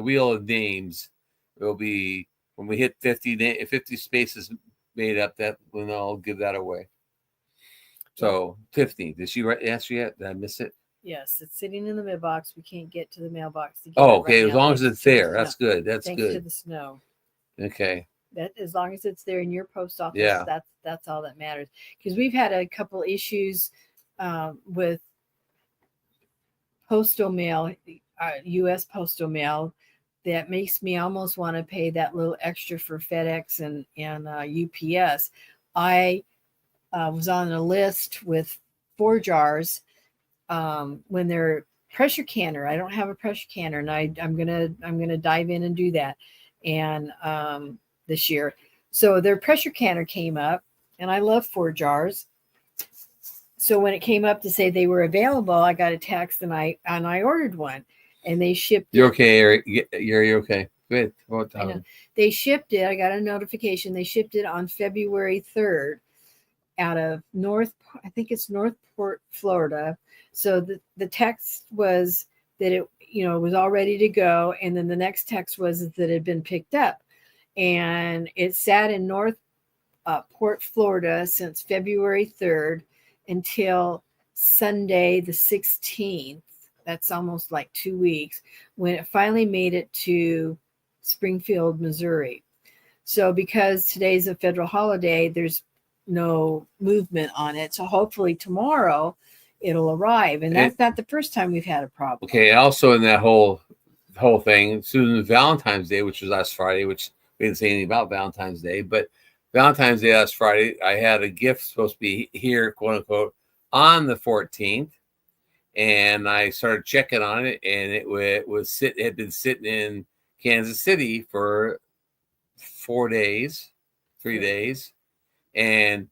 wheel of names. It'll be when we hit 50 spaces made up. That when I'll give that away. So Tiffany, did she answer yet? Did I miss it? Yes, it's sitting in the mailbox. We can't get to the mailbox. Okay. As long as it's there, that's good. That's good. Thanks to the snow. Okay. That as long as it's there in your post office, that's all that matters. Because we've had a couple issues with postal mail, U.S. postal mail, that makes me almost want to pay that little extra for FedEx and UPS. I was on a list with 4 jars when they're pressure canner. I don't have a pressure canner, and I'm gonna dive in and do that, and this year. So their pressure canner came up, and I love 4 jars. So when it came up to say they were available, I got a text and I ordered one, and they shipped You're it. okay, Eric. You're okay. Good. I know. They shipped it. I got a notification. They shipped it on February 3rd out of I think it's Northport, Florida. So the text was that it, was all ready to go. And then the next text was that it had been picked up. And it sat in Port, Florida since February 3rd until Sunday, the 16th. That's almost like 2 weeks, when it finally made it to Springfield, Missouri. So because today's a federal holiday, there's no movement on it. So hopefully tomorrow it'll arrive. And that's not the first time we've had a problem. Okay. Also in that whole thing, Susan, Valentine's Day, which was last Friday, which we didn't say anything about Valentine's Day, but Valentine's Day last Friday, I had a gift supposed to be here, quote unquote, on the 14th. And I started checking on it, and it had been sitting in Kansas City for 3 days. And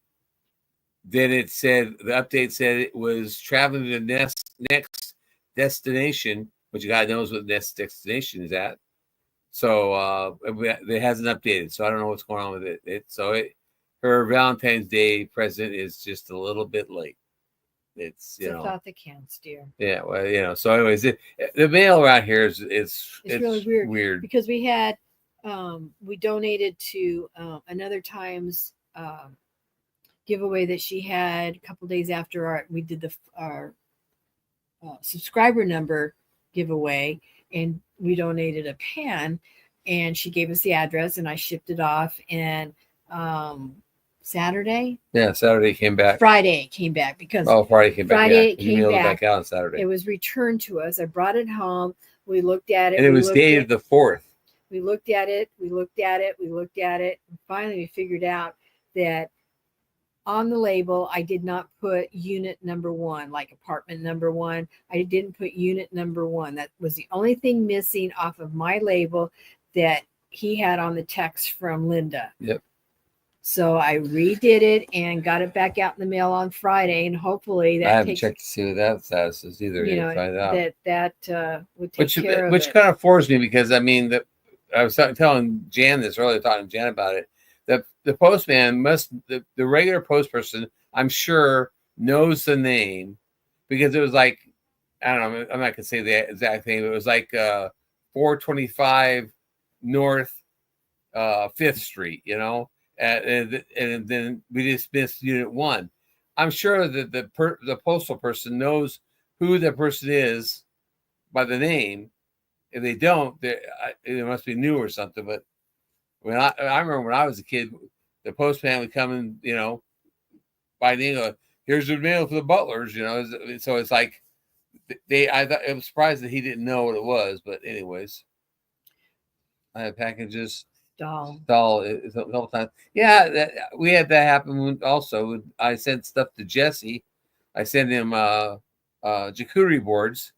then the update said it was traveling to the next destination, which God knows what the next destination is at. So it hasn't updated. So I don't know what's going on with it. Her Valentine's Day present is just a little bit late. It's a thought that counts, dear. Yeah, well, so anyways, the mail around here is it's really weird because we had we donated to another time's giveaway that she had a couple days after we did our subscriber number giveaway, and we donated a pen, and she gave us the address, and I shipped it off, and Saturday came back. Friday came back because Friday came back. Friday it came back out on Saturday. It was returned to us. I brought it home. We looked at it, and it was dated the 4th. We looked at it. And finally, we figured out that on the label, I did not put unit number 1, like apartment number 1. I didn't put unit number 1. That was the only thing missing off of my label that he had on the text from Linda. Yep. So I redid it and got it back out in the mail on Friday, and hopefully that I haven't checked to see what that status is either. Find out. that would take care of it. Which kind of floors me, because I mean I was telling Jan this earlier, talking to Jan about it. The postman the regular post person, I'm sure, knows the name, because it was like, I don't know, I'm not gonna say the exact thing, but it was like 425 North 5th Street, and then we just missed unit 1. I'm sure that the postal person knows who the person is by the name. If they don't, it must be new or something. But when I remember when I was a kid, the postman would come and by name, here's the mail for the Butlers, So it's like I thought, I was surprised that he didn't know what it was. But anyways, I had packages. Stall a couple times. Yeah, we had that happen also. I sent stuff to Jesse. I sent him charcuterie boards,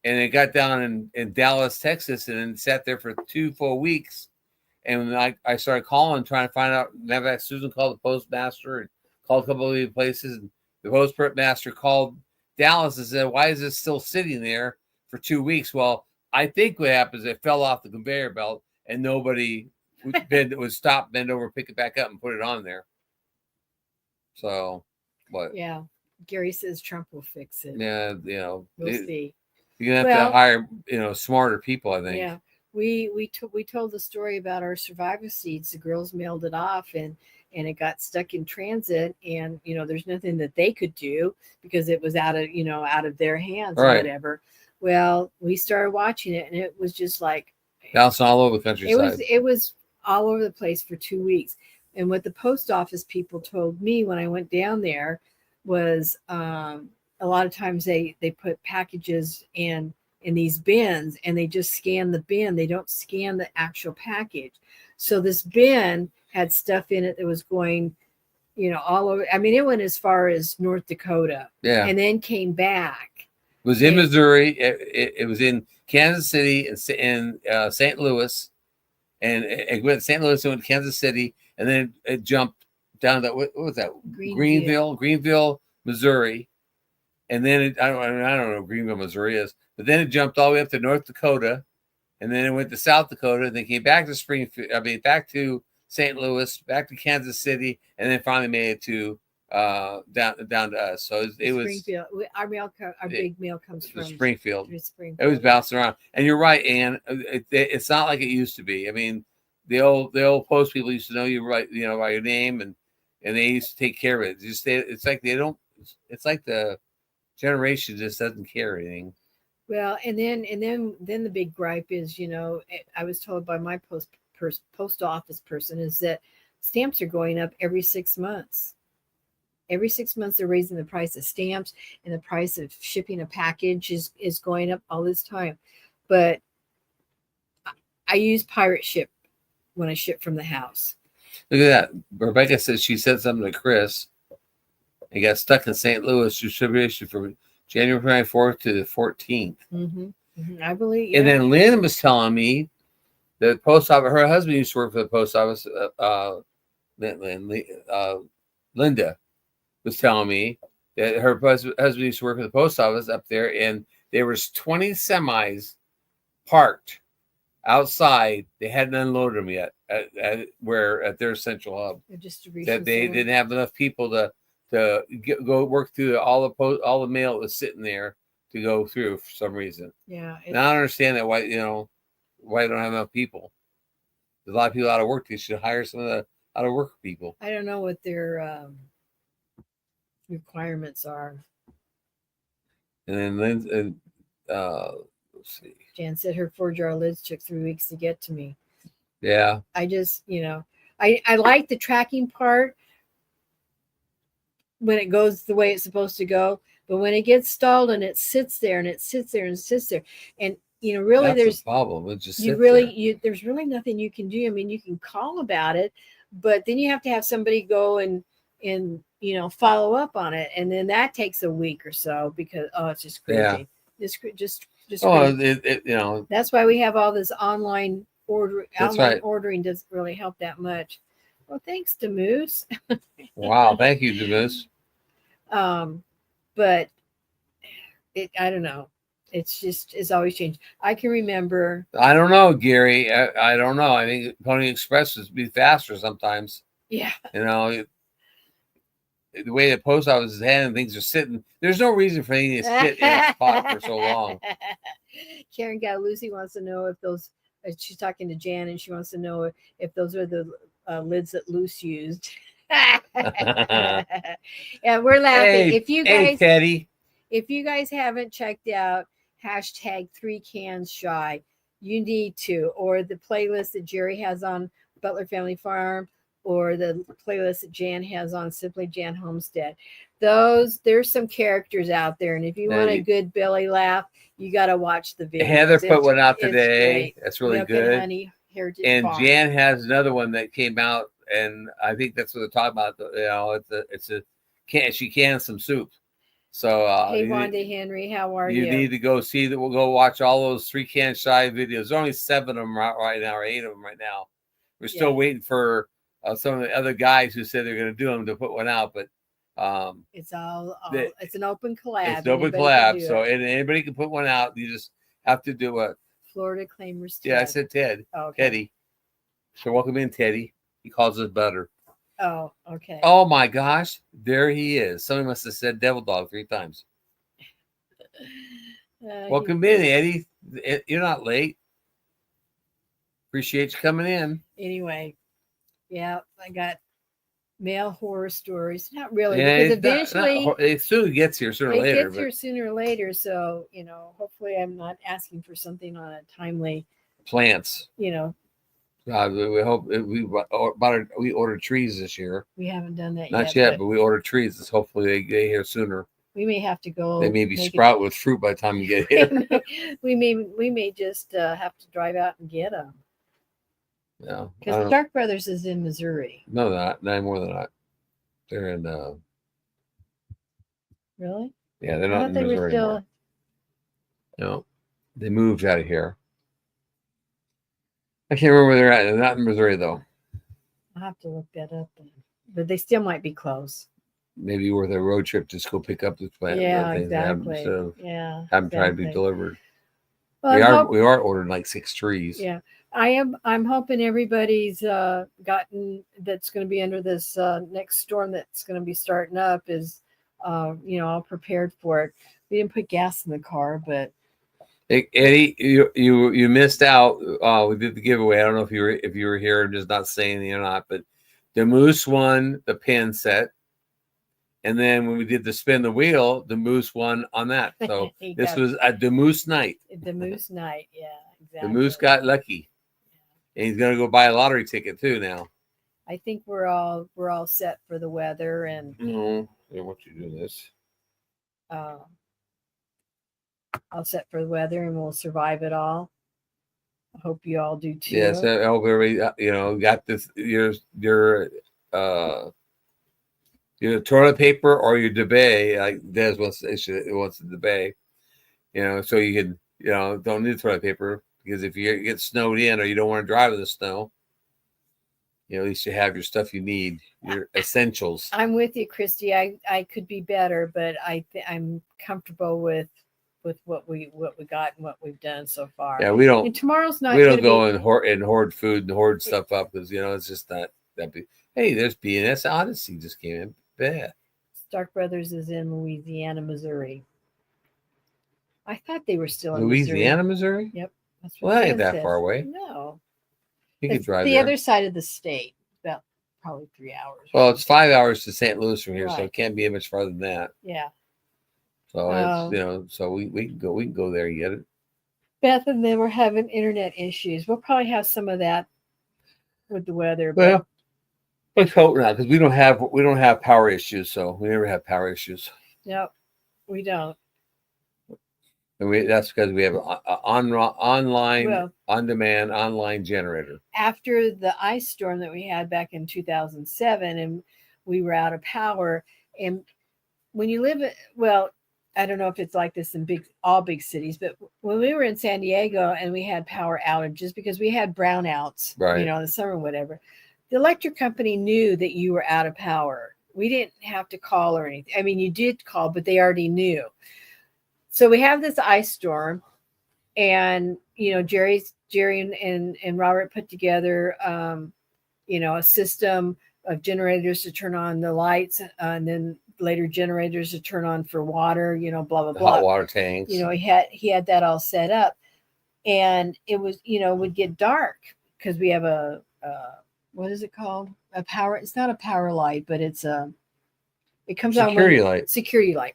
and it got down in Dallas, Texas, and then sat there for 2 full weeks. And when I started calling, trying to find out. Susan called the postmaster and called a couple of places. And the postmaster called Dallas and said, "Why is this still sitting there for 2 weeks?" Well, I think what happened is it fell off the conveyor belt, and nobody would stop, bend over, pick it back up, and put it on there. So, what? Yeah, Gary says Trump will fix it. Yeah, we'll see. You're gonna have to hire, smarter people, I think. Yeah, we told the story about our survivor seats. The girls mailed it off, and it got stuck in transit, and there's nothing that they could do because it was out of their hands or whatever. Well, we started watching it, and it was just like bouncing all over the countryside. It was all over the place for 2 weeks. And what the post office people told me when I went down there was a lot of times they put packages in these bins, and they just scan the bin. They don't scan the actual package. So this bin had stuff in it that was going all over. I mean, it went as far as North Dakota, Yeah. and then came back. It was in And- Missouri. It was in Kansas City and St. Louis, and it went to St. Louis and went to Kansas City, and then it jumped down to what was that? Greenville, Missouri, and then I don't know what Greenville, Missouri is, but then it jumped all the way up to North Dakota, and then it went to South Dakota, and then came back to Springfield. I mean, back to St. Louis, back to Kansas City, and then finally made it to down to us. So it was Springfield. Our big mail comes from Springfield. Springfield. It was bouncing around, and you're right, Ann. It's not like it used to be. I mean, the old post people used to know you by your name, and they used to take care of it. It's like they don't. It's like the generation just doesn't care anything. Well, and then the big gripe is, I was told by my post office person is that stamps are going up every 6 months. Every 6 months, they're raising the price of stamps, and the price of shipping a package is going up all this time. But I use Pirate Ship when I ship from the house. Look at that. Rebecca says she said something to Chris. He got stuck in St. Louis distribution from January 24th to the 14th. I believe. Yeah. And then Lynn was telling me the post office. Her husband used to work for the post office. Linda was telling me that her husband used to work for the post office up there, and there was 20 semis parked outside. They hadn't unloaded them yet at their central hub. That they didn't have enough people to go work through all the mail that was sitting there to go through for some reason. Yeah. And I don't understand that why why they don't have enough people. There's a lot of people out of work. They should hire some of the out of work people. I don't know what their requirements are. And then let's see. Jan said her 4-jar lids took 3 weeks to get to me. Yeah. I just, I like the tracking part when it goes the way it's supposed to go, but when it gets stalled and it sits there and it sits there and sits there, and really That's there's a problem. It just there's really nothing you can do. I mean, you can call about it, but then you have to have somebody go and follow up on it, and then that takes a week or so because it's just crazy. Yeah. Just oh, that's why we have all this online ordering. That's Online right. ordering doesn't really help that much. Well, thanks to Moose. Wow, thank you, Denise. But I don't know. It's always changed. I can remember. I don't know, Gary. I don't know. I think Pony Express would be faster sometimes. Yeah. The way the post office is handling things are sitting. There's no reason for anything to sit in a spot for so long. Karen Lucy wants to know if those. She's talking to Jan, and she wants to know if those are the lids that Luce used. Yeah, we're laughing. Hey, Teddy. If you guys haven't checked out #3CansShy, you need to, or the playlist that Jerry has on Butler Family Farm, or the playlist that Jan has on Simply Jan Homestead. There's some characters out there, and if you want a good belly laugh, you got to watch the video. Heather put one out today. That's really Milk good. and Honey Heritage And Farm. Jan has another one that came out, and I think that's what they're talking about. She cans some soup. So hey, Wanda Henry, how are you? You need to go see that. We'll go watch all those 3 Can Shy videos. There's only 7 of them right now, or 8 of them right now. We're still waiting for some of the other guys who said they're going to do them to put one out, but it's it's an open collab. It's an open collab, so anybody can put one out. You just have to do it. Florida Claimers. Yeah, I said Ted. Oh, okay. Teddy. So welcome in, Teddy. He calls us Butter. Oh, okay. Oh my gosh, there he is. Somebody must have said Devil Dog 3 times. Welcome in, Eddie. You're not late. Appreciate you coming in. Anyway, yeah, I got male horror stories. Not really, because eventually it soon gets here sooner or later. It gets here sooner or later. So hopefully, I'm not asking for something on a timely. Plants. We hope we ordered trees this year. We haven't done that Not yet, but we ordered trees. Hopefully they get here sooner. We may have to go. They may be sprout with fruit by the time you get here. we may just have to drive out and get them. Yeah, because Stark Brothers is in Missouri. No, not more than that. They're in. Really? Yeah, they're I not thought in they were Missouri still. anymore. No, they moved out of here. I can't remember where they're at. They're not in Missouri though. I'll have to look that up. But they still might be close. Maybe worth a road trip just go pick up the plant. Yeah, things and have them exactly. instead of Yeah, have them try to be exactly. delivered. Well, We are ordering like 6 trees. Yeah, I'm hoping everybody's gotten that's going to be under this next storm that's going to be starting up is, all prepared for it. We didn't put gas in the car, but Hey, Eddie, you missed out. We did the giveaway. I don't know if you were here and just not saying anything or not, but the Moose won the pin set, and then when we did the spin the wheel, the Moose won on that. So this was the Moose night. The Moose night, yeah, exactly. The Moose got lucky, and he's gonna go buy a lottery ticket too now. I think we're all set for the weather, and I want you to do this. all set for the weather, and we'll survive it all. I hope you all do too. Yes, I hope everybody, got this. Your toilet paper or your duvet. Like Des wants the duvet. So you can, don't need toilet paper because if you get snowed in or you don't want to drive in the snow, at least you have your stuff you need, your essentials. I'm with you, Christy. I could be better, but I'm comfortable with what we got and what we've done so far. Yeah, we don't. And tomorrow's not. We don't go and hoard food and hoard stuff up because it's just not that big. Hey, there's BNS Odyssey just came in. Bad. Stark Brothers is in Louisiana, Missouri. I thought they were still in Louisiana, Missouri. Yep. That's what well, ain't that says. Far away. No. You could drive the there. Other side of the state. About probably 3 hours. Well, it's 5 hours to St. Louis from here, right. So it can't be much farther than that. Yeah. So it's so we can go there and get it. Beth and they were having internet issues. We'll probably have some of that with the weather. Well, let's hope not, because we don't have power issues, so we never have power issues. Nope, we don't. And that's because we have an on-demand online generator. After the ice storm that we had back in 2007, and we were out of power, and when you live I don't know if it's like this in all big cities, but when we were in San Diego and we had power outages because we had brownouts, right. In the summer or whatever, the electric company knew that you were out of power. We didn't have to call or anything. I mean, you did call, but they already knew. So we have this ice storm, and Jerry and Robert put together a system of generators to turn on the lights, and then later generators to turn on for water, blah blah blah. Hot water tanks. He had that all set up, and it was would get dark because we have a what is it called? A power. It's not a power light, but it comes on security light.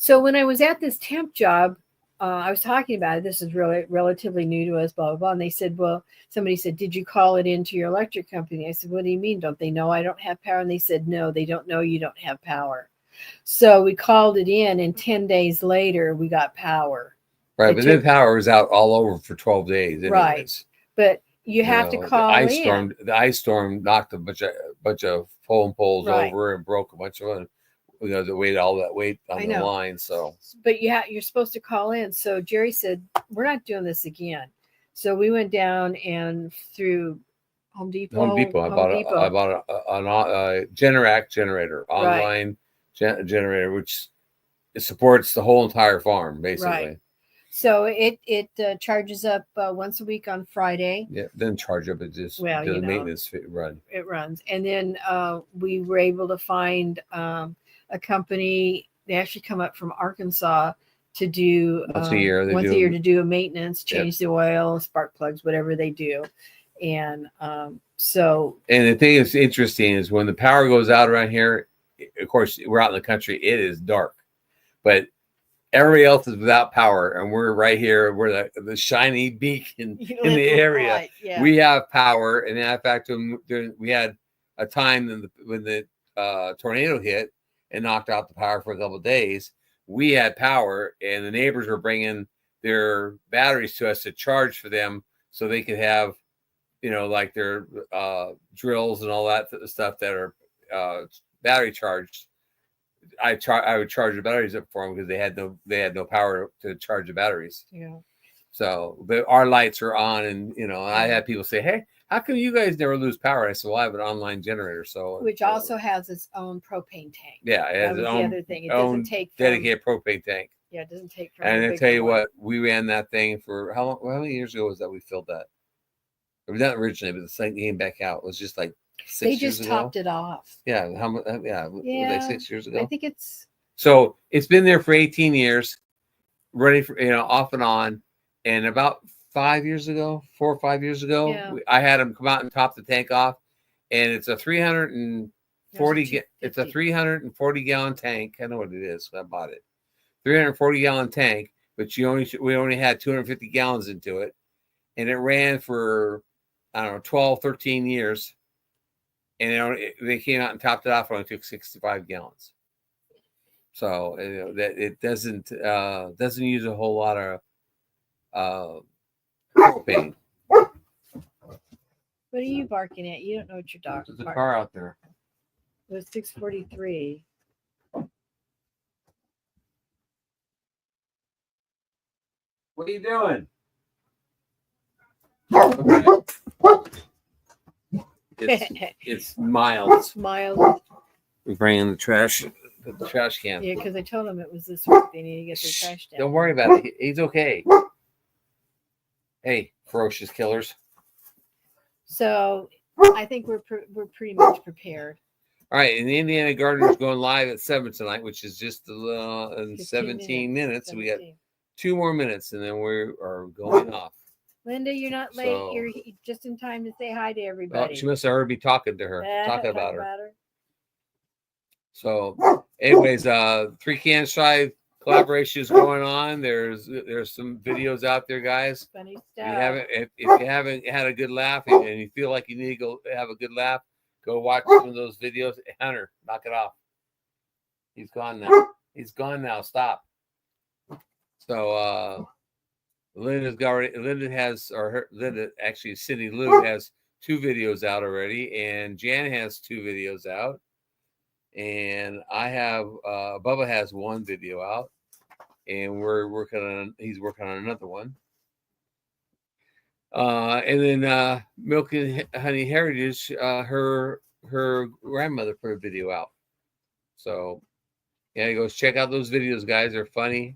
So when I was at this temp job, I was talking about it. This is really relatively new to us, blah, blah, blah. And they said, somebody said, did you call it into your electric company? I said, what do you mean? Don't they know I don't have power? And they said, no, they don't know you don't have power. So we called it in, and 10 days later, we got power. Right, but then power was out all over for 12 days. Anyways. Right, but you have to call in. The ice storm knocked a bunch of phone poles over and broke a bunch of them. All that weight on the line. So, but you're supposed to call in. So Jerry said, we're not doing this again. So we went down and through Home Depot. I bought a Generac generator, online generator, which supports the whole entire farm, basically. Right. So it charges up once a week on Friday. Yeah, then charge up. It just does the maintenance run. It runs, and then we were able to find a company. They actually come up from Arkansas to do once a year to do a maintenance, change the oil, spark plugs, whatever they do. And and the thing that's interesting is when the power goes out around here, of course we're out in the country, it is dark, but everybody else is without power, and we're right here. We're the shiny beacon in the area. Right, yeah. We have power, and in fact, we had a time when the tornado hit and knocked out the power for a couple of days. We had power, and the neighbors were bringing their batteries to us to charge for them, so they could have, like their drills and all that stuff that are battery charged, I would charge the batteries up for them because they had no power to charge the batteries. Yeah. So, but our lights are on, and I had people say, "Hey, how come you guys never lose power?" I said, "Well, I have an online generator, so Which also has its own propane tank. yeah, it That has was its the own, other thing. It doesn't take from, dedicated propane tank." Yeah, it doesn't take from. And the I big tell you one. what, we ran that thing for how many years ago was that we filled that? Not originally, but the thing came back out. It was just like 6 They years just ago. topped it off. Yeah, how much? Yeah, Yeah, like 6 years ago. I think it's. So it's been there for 18 years, running for off and on. And about 4 or 5 years ago, Yeah. I had them come out and top the tank off, and it's a 340. It's a 340 gallon tank. I know what it is. I bought it. 340 gallon tank, but we only had 250 gallons into it, and it ran for I don't know 12, 13 years, and they came out and topped it off. It only took 65 gallons. So that it doesn't use a whole lot of propane. What are you barking at? You don't know what your dog's There's a barking. car out there. It was 6:43. What are you doing? It's Miles. Miles. We're bringing the trash can. Yeah, because I told them it was this week. They need to get their trash down. Don't worry about it. He's okay. Hey, ferocious killers. So I think we're pretty much prepared. All right, and the Indiana Gardener's going live at 7 tonight, which is just in 17 minutes. We got 17. 2 more minutes, and then we are going off. Linda, you're not late. So- You're just in time to say hi to Oh, everybody. she must have heard me talking to her, talking about her. her. So, anyways, 3 Cans Shy collaboration is going on. There's some videos out there, guys. Funny If stuff. if you haven't had a good laugh and you feel like you need to go have a good laugh, go watch some of those videos. Hunter, knock it off. He's gone now. He's gone now. Stop. So Linda actually Cindy Lou has 2 videos out already, and Jan has 2 videos out, and I have Bubba has 1 video out, and he's working on another one. And then Milk and Honey Heritage, her grandmother put a video out. So yeah, he goes, check out those videos, guys. They're funny.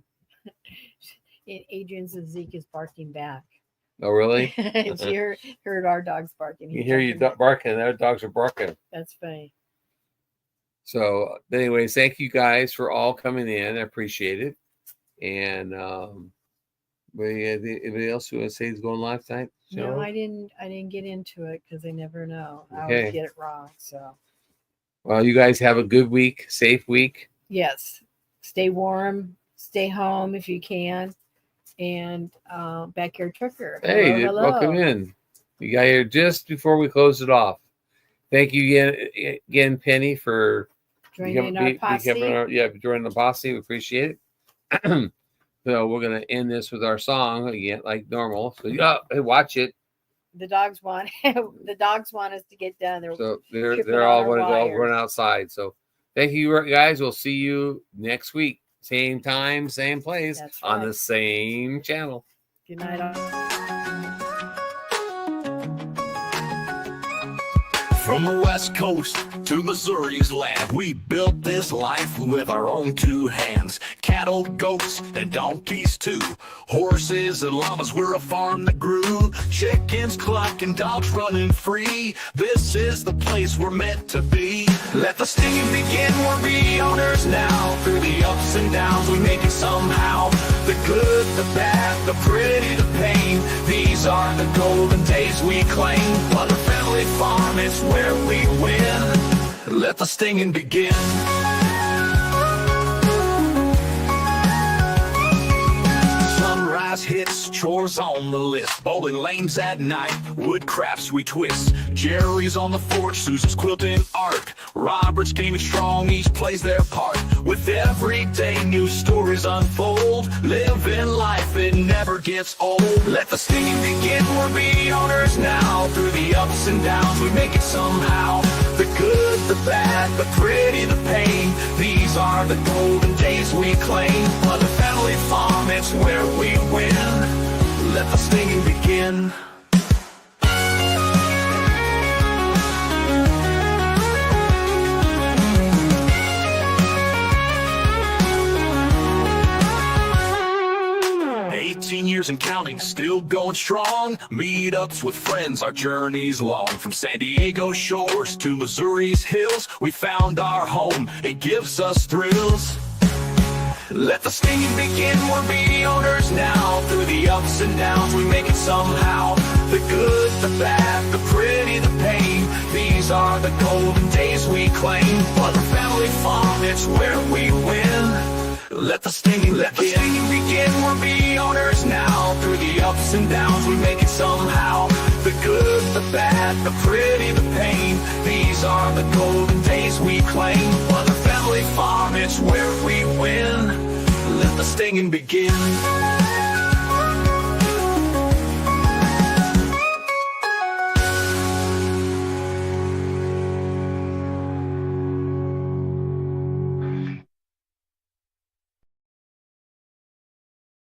And Adrian's Zeke is barking back. Oh, really? She heard our dogs barking. You He's hear you barking back. barking. Their dogs are barking. That's funny. So anyways, thank you guys for all coming in. I appreciate it. And anybody else who want to say is going live tonight? No, I didn't get into it because I never know. I Okay. always get it wrong. So Well, you guys have a good week, safe week. yes, stay warm, stay home if you can, and backyard trucker. Hey, hello. welcome in. You got here just before we close it off. Thank you again, Penny, for Joining our posse. joining the posse. We appreciate it. So we're gonna end this with our song again, like normal. So hey, watch it. The dogs want us to get done. So tripping they're on all our want to go wires. run outside. So thank you guys. We'll see you next week, same time, same place, That's on right. the same channel. Good night. All. From the West Coast to Missouri's land, we built this life with our own 2 hands. Cattle, goats, and donkeys too. Horses and llamas, we're a farm that grew. Chickens clucking, dogs running free. This is the place we're meant to be. Let the stinging begin, we're the owners now. Through the ups and downs, we make it somehow. The good, the bad, the pretty, the pain. These are the golden days we claim. Butler Family Farm is where we win. Let the stinging begin. Sunrise hits, chores on the list. Bowling lanes at night, wood crafts we twist. Jerry's on the porch, Susan's quilting art. Robert's gaming strong, each plays their part. With every day new stories unfold. Living life, it never gets old. Let the stinging begin, we're the owners now. Through the ups and downs, we make it somehow. The good, the bad, the pretty, the pain. These are the golden days we claim. Butler Family Farm, it's where we win. Let the stinging begin. 18 years and counting, still going strong. Meetups with friends, our journey's long. From San Diego shores to Missouri's hills, we found our home, it gives us thrills. Let the stinging begin, we're bee owners now. Through the ups and downs, we make it somehow. The good, the bad, the pretty, the pain. These are the golden days we claim. Butler Family Farm, it's where we win. Let the stinging begin, we're bee owners now. Through the ups and downs, we make it somehow. The good, the bad, the pretty, the pain. These are the golden days we claim. Butler Family Farm, it's where we win. Let the stinging begin.